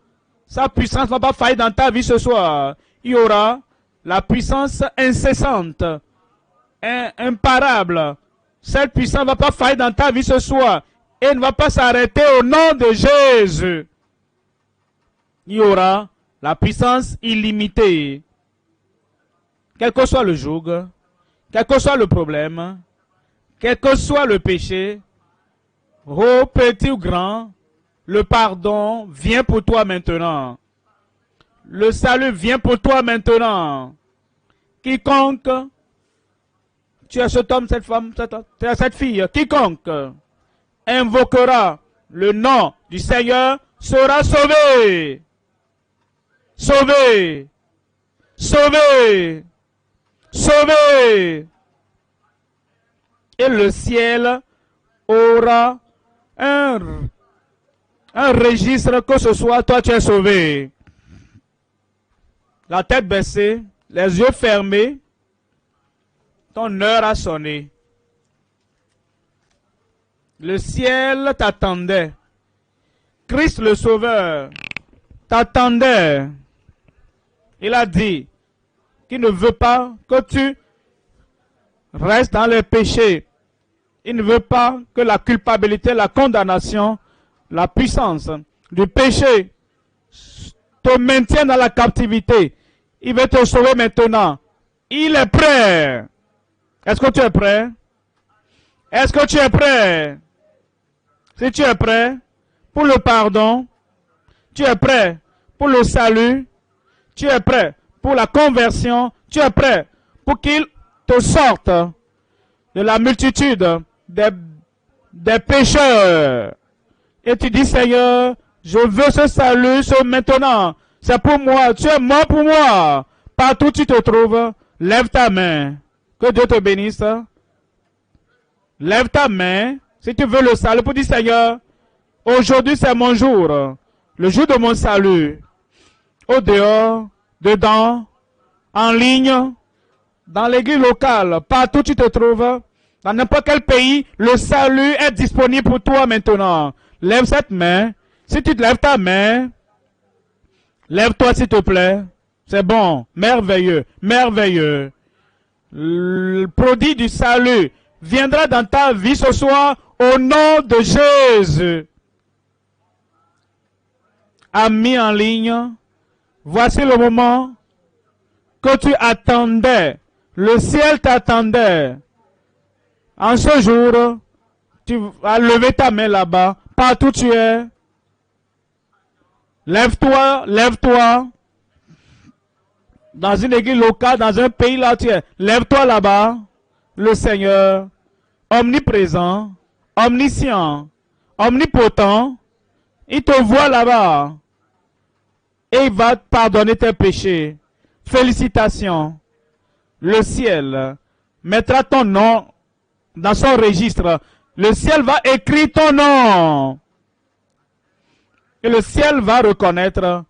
Sa puissance ne va pas faillir dans ta vie ce soir. Il y aura la puissance incessante, imparable. Cette puissance ne va pas faillir dans ta vie ce soir et ne va pas s'arrêter au nom de Jésus. Il y aura la puissance illimitée. Quel que soit le joug, quel que soit le problème, quel que soit le péché, gros, petit ou grand, le pardon vient pour toi maintenant. Le salut vient pour toi maintenant. Quiconque, tu es cet homme, cette femme, cette fille, quiconque invoquera le nom du Seigneur sera sauvé. Sauvé. Sauvé. Sauvé. Et le ciel aura un registre que ce soit, toi tu es sauvé. La tête baissée, les yeux fermés, ton heure a sonné. Le ciel t'attendait. Christ le Sauveur t'attendait. Il a dit qu'il ne veut pas que tu restes dans les péchés. Il ne veut pas que la culpabilité, la condamnation, la puissance du péché te maintienne dans la captivité. Il veut te sauver maintenant. Il est prêt. Est-ce que tu es prêt? Est-ce que tu es prêt? Si tu es prêt pour le pardon, tu es prêt pour le salut, tu es prêt pour la conversion, tu es prêt pour qu'il te sorte de la multitude des pécheurs. Et tu dis, Seigneur, je veux ce salut maintenant. C'est pour moi. Tu es mort pour moi. Partout où tu te trouves, lève ta main. Que Dieu te bénisse. Lève ta main. Si tu veux le salut, pour dire, Seigneur, aujourd'hui c'est mon jour. Le jour de mon salut. Au dehors, dedans, en ligne, dans l'église locale, partout où tu te trouves, dans n'importe quel pays, le salut est disponible pour toi maintenant. Lève cette main. Si tu te lèves ta main, lève-toi s'il te plaît. C'est bon. Merveilleux. Merveilleux. Le produit du salut viendra dans ta vie ce soir au nom de Jésus. Amis en ligne, voici le moment que tu attendais. Le ciel t'attendait. En ce jour, tu vas lever ta main là-bas, partout où tu es. Lève-toi, lève-toi. Dans une église locale, dans un pays là où tu es. Lève-toi là-bas. Le Seigneur, omniprésent, omniscient, omnipotent, il te voit là-bas. Et il va te pardonner tes péchés. Félicitations. Le ciel mettra ton nom dans son registre. Le ciel va écrire ton nom. Et le ciel va reconnaître.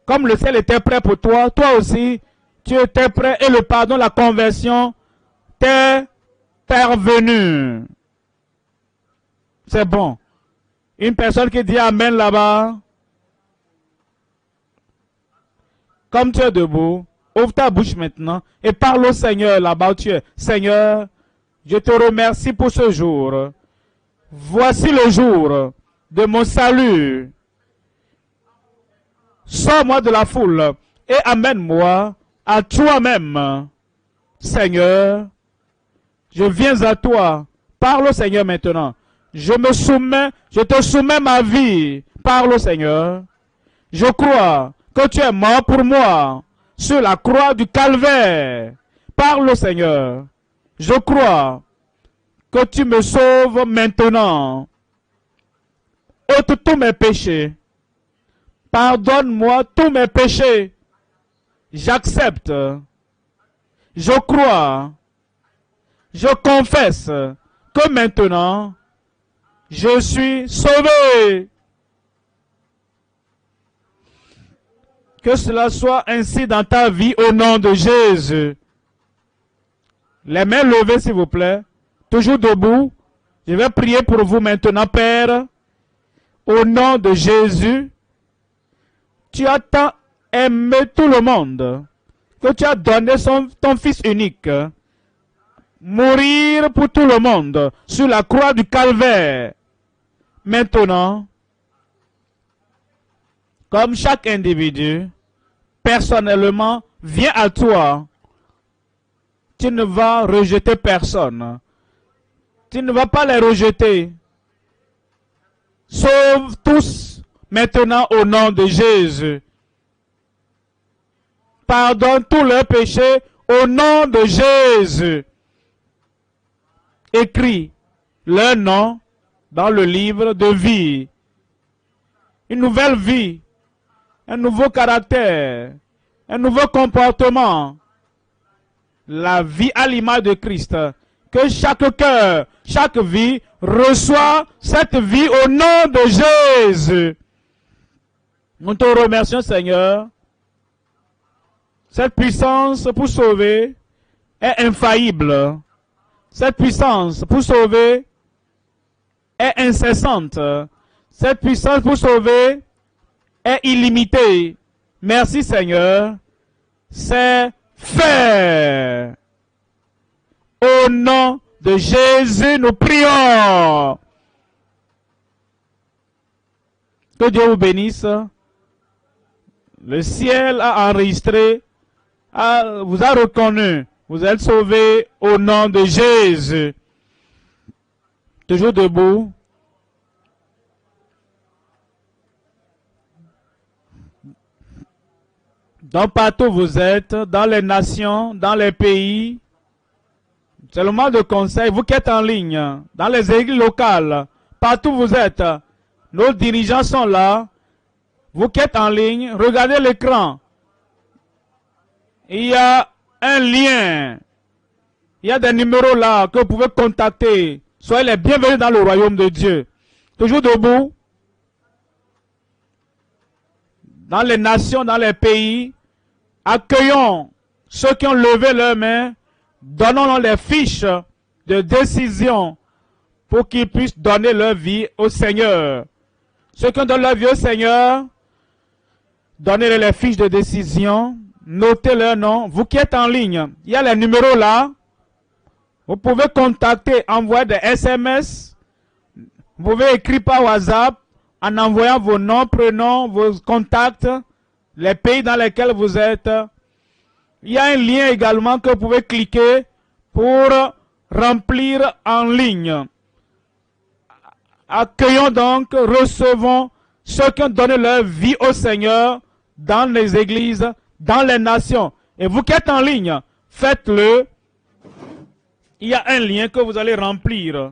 Comme le ciel était prêt pour toi, toi aussi, tu étais prêt. Et le pardon, la conversion t'est parvenu. C'est bon. Une personne qui dit Amen là-bas. Comme tu es debout, ouvre ta bouche maintenant et parle au Seigneur là-bas où tu es. Seigneur, je te remercie pour ce jour. Voici le jour de mon salut. Sors-moi de la foule et amène-moi à toi-même. Seigneur, je viens à toi. Parle au Seigneur maintenant. Je te soumets ma vie. Parle au Seigneur. Je crois que tu es mort pour moi sur la croix du calvaire. Parle, Seigneur. Je crois que tu me sauves maintenant. Ôte tous mes péchés. Pardonne-moi tous mes péchés. J'accepte. Je crois. Je confesse que maintenant, je suis sauvé. Que cela soit ainsi dans ta vie au nom de Jésus. Les mains levées, s'il vous plaît. Toujours debout. Je vais prier pour vous maintenant, Père. Au nom de Jésus, tu as tant aimé tout le monde que tu as donné ton Fils unique mourir pour tout le monde sur la croix du calvaire. Maintenant, comme chaque individu, personnellement, vient à toi. Tu ne vas rejeter personne. Tu ne vas pas les rejeter. Sauve tous maintenant au nom de Jésus. Pardonne tous leurs péchés au nom de Jésus. Écris leur nom dans le livre de vie. Une nouvelle vie, un nouveau caractère, un nouveau comportement. La vie à l'image de Christ. Que chaque cœur, chaque vie reçoit cette vie au nom de Jésus. Nous te remercions, Seigneur. Cette puissance pour sauver est infaillible. Cette puissance pour sauver est incessante. Cette puissance pour sauver est illimitée. Merci, Seigneur. C'est fait. Au nom de Jésus, nous prions. Que Dieu vous bénisse. Le ciel a enregistré, vous a reconnu. Vous êtes sauvés au nom de Jésus. Toujours debout. Donc partout où vous êtes, dans les nations, dans les pays, c'est le moment de conseil. Vous qui êtes en ligne, dans les églises locales, partout où vous êtes, nos dirigeants sont là. Vous qui êtes en ligne, regardez l'écran. Il y a un lien. Il y a des numéros là que vous pouvez contacter. Soyez les bienvenus dans le royaume de Dieu. Toujours debout. Dans les nations, dans les pays, accueillons ceux qui ont levé leurs mains. Donnons-leur les fiches de décision pour qu'ils puissent donner leur vie au Seigneur. Ceux qui ont donné leur vie au Seigneur, donnez-leur les fiches de décision, notez leur nom. Vous qui êtes en ligne, il y a les numéros là. Vous pouvez contacter, envoyer des SMS. Vous pouvez écrire par WhatsApp en envoyant vos noms, prénoms, vos contacts, les pays dans lesquels vous êtes. Il y a un lien également que vous pouvez cliquer pour remplir en ligne. Accueillons donc, recevons ceux qui ont donné leur vie au Seigneur dans les églises, dans les nations. Et vous qui êtes en ligne, faites-le. Il y a un lien que vous allez remplir.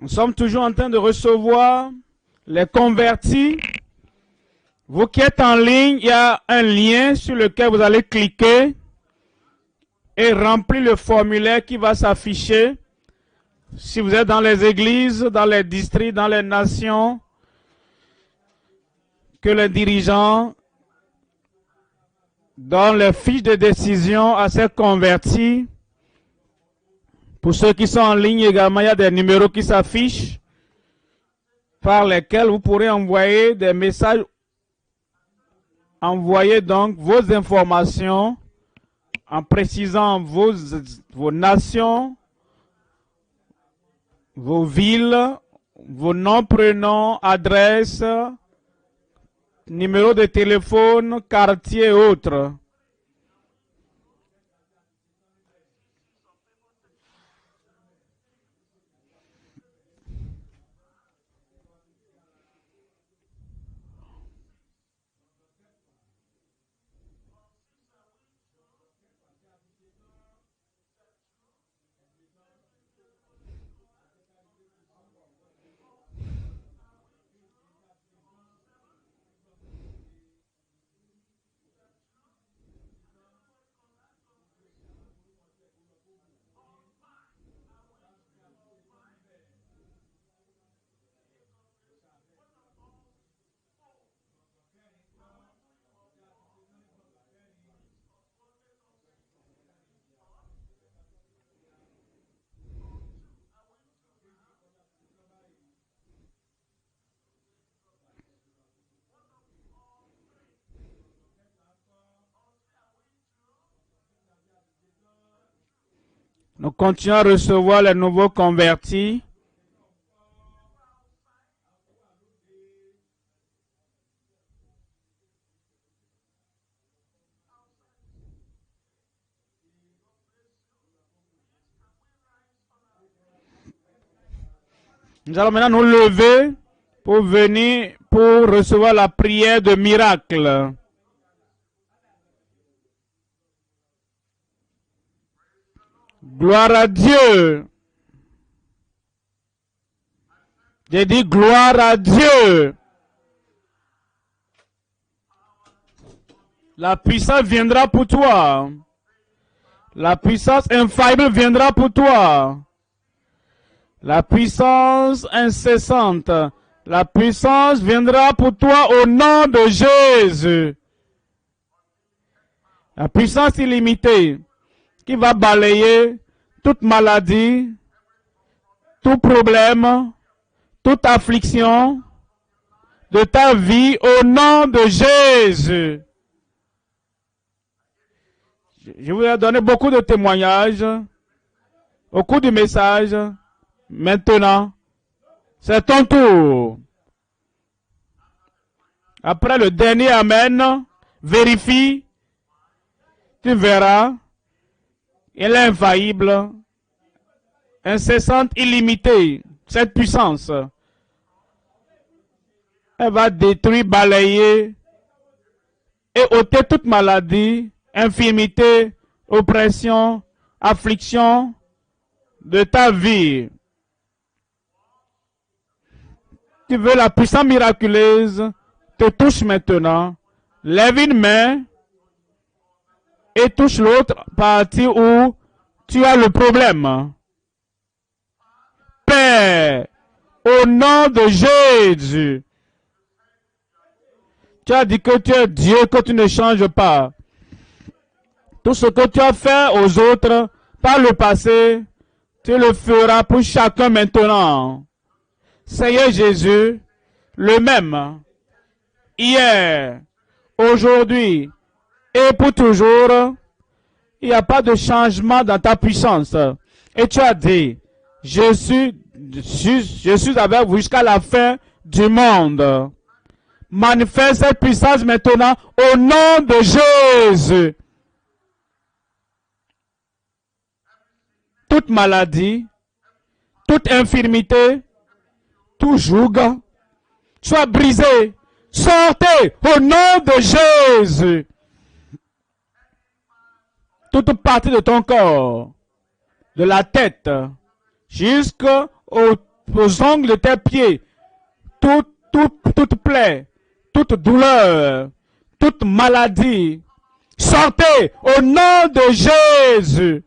Nous sommes toujours en train de recevoir les convertis. Vous qui êtes en ligne, il y a un lien sur lequel vous allez cliquer et remplir le formulaire qui va s'afficher. Si vous êtes dans les églises, dans les districts, dans les nations, que les dirigeants donnent les fiches de décision à ces convertis. Pour ceux qui sont en ligne également, il y a des numéros qui s'affichent par lesquels vous pourrez envoyer des messages. Envoyez donc vos informations en précisant vos nations, vos villes, vos noms, prénoms, adresses, numéros de téléphone, quartier et autres. Nous continuons à recevoir les nouveaux convertis. Nous allons maintenant nous lever pour venir, pour recevoir la prière de miracle. Gloire à Dieu. J'ai dit gloire à Dieu. La puissance viendra pour toi. La puissance infaillible viendra pour toi. La puissance incessante. La puissance viendra pour toi au nom de Jésus. La puissance illimitée qui va balayer toute maladie, tout problème, toute affliction de ta vie au nom de Jésus. Je vous ai donné beaucoup de témoignages au cours du message. Maintenant, c'est ton tour. Après le dernier Amen, vérifie, tu verras, elle est infaillible, incessante, illimitée, cette puissance. Elle va détruire, balayer et ôter toute maladie, infirmité, oppression, affliction de ta vie. Tu veux la puissance miraculeuse, te touche maintenant Lève une main et touche l'autre partie où tu as le problème. Père, au nom de Jésus, tu as dit que tu es Dieu, que tu ne changes pas. Tout ce que tu as fait aux autres par le passé, tu le feras pour chacun maintenant. Seigneur Jésus, le même, hier, aujourd'hui et pour toujours, il n'y a pas de changement dans ta puissance. Et tu as dit, je suis avec vous jusqu'à la fin du monde. Manifeste cette puissance maintenant au nom de Jésus. Toute maladie, toute infirmité, tout joug, soit brisé. Sortez au nom de Jésus. Toute partie de ton corps, de la tête, jusqu'aux ongles de tes pieds, toute plaie, toute douleur, toute maladie, sortez au nom de Jésus.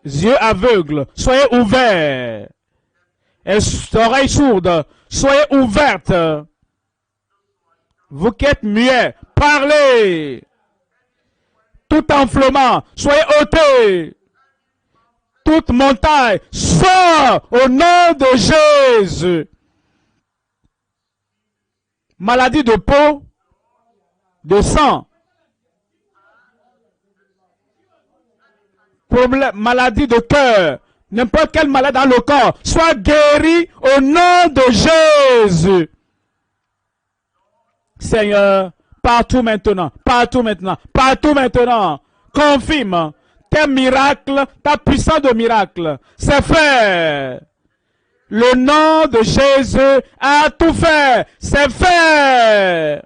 Yeux aveugles, soyez ouverts. Et oreilles sourdes, soyez ouvertes. Vous qui êtes muets, parlez. Tout enflement, soyez ôtés. Toute montagne, sort au nom de Jésus. Maladie de peau, de sang, problème, maladie de cœur, n'importe quelle maladie dans le corps, soit guéri au nom de Jésus. Seigneur, partout maintenant, confirme tes miracles, ta puissance de miracle. C'est fait. Le nom de Jésus a tout fait. C'est fait.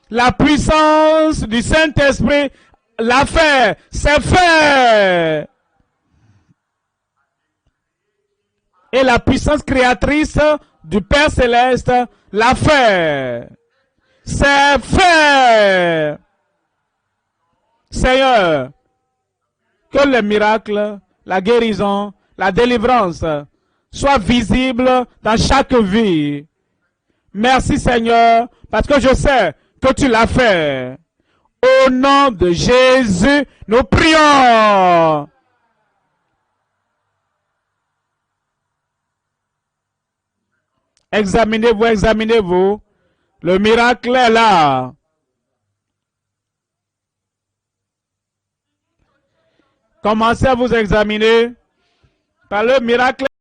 La puissance du Saint-Esprit l'a fait. C'est fait. Et la puissance créatrice du Père Céleste l'a fait. C'est fait. Seigneur, que le miracle, la guérison, la délivrance soient visibles dans chaque vie. Merci Seigneur, parce que je sais que tu l'as fait. Au nom de Jésus, nous prions. Examinez-vous, examinez-vous. Le miracle est là. Commencez à vous examiner par le miracle.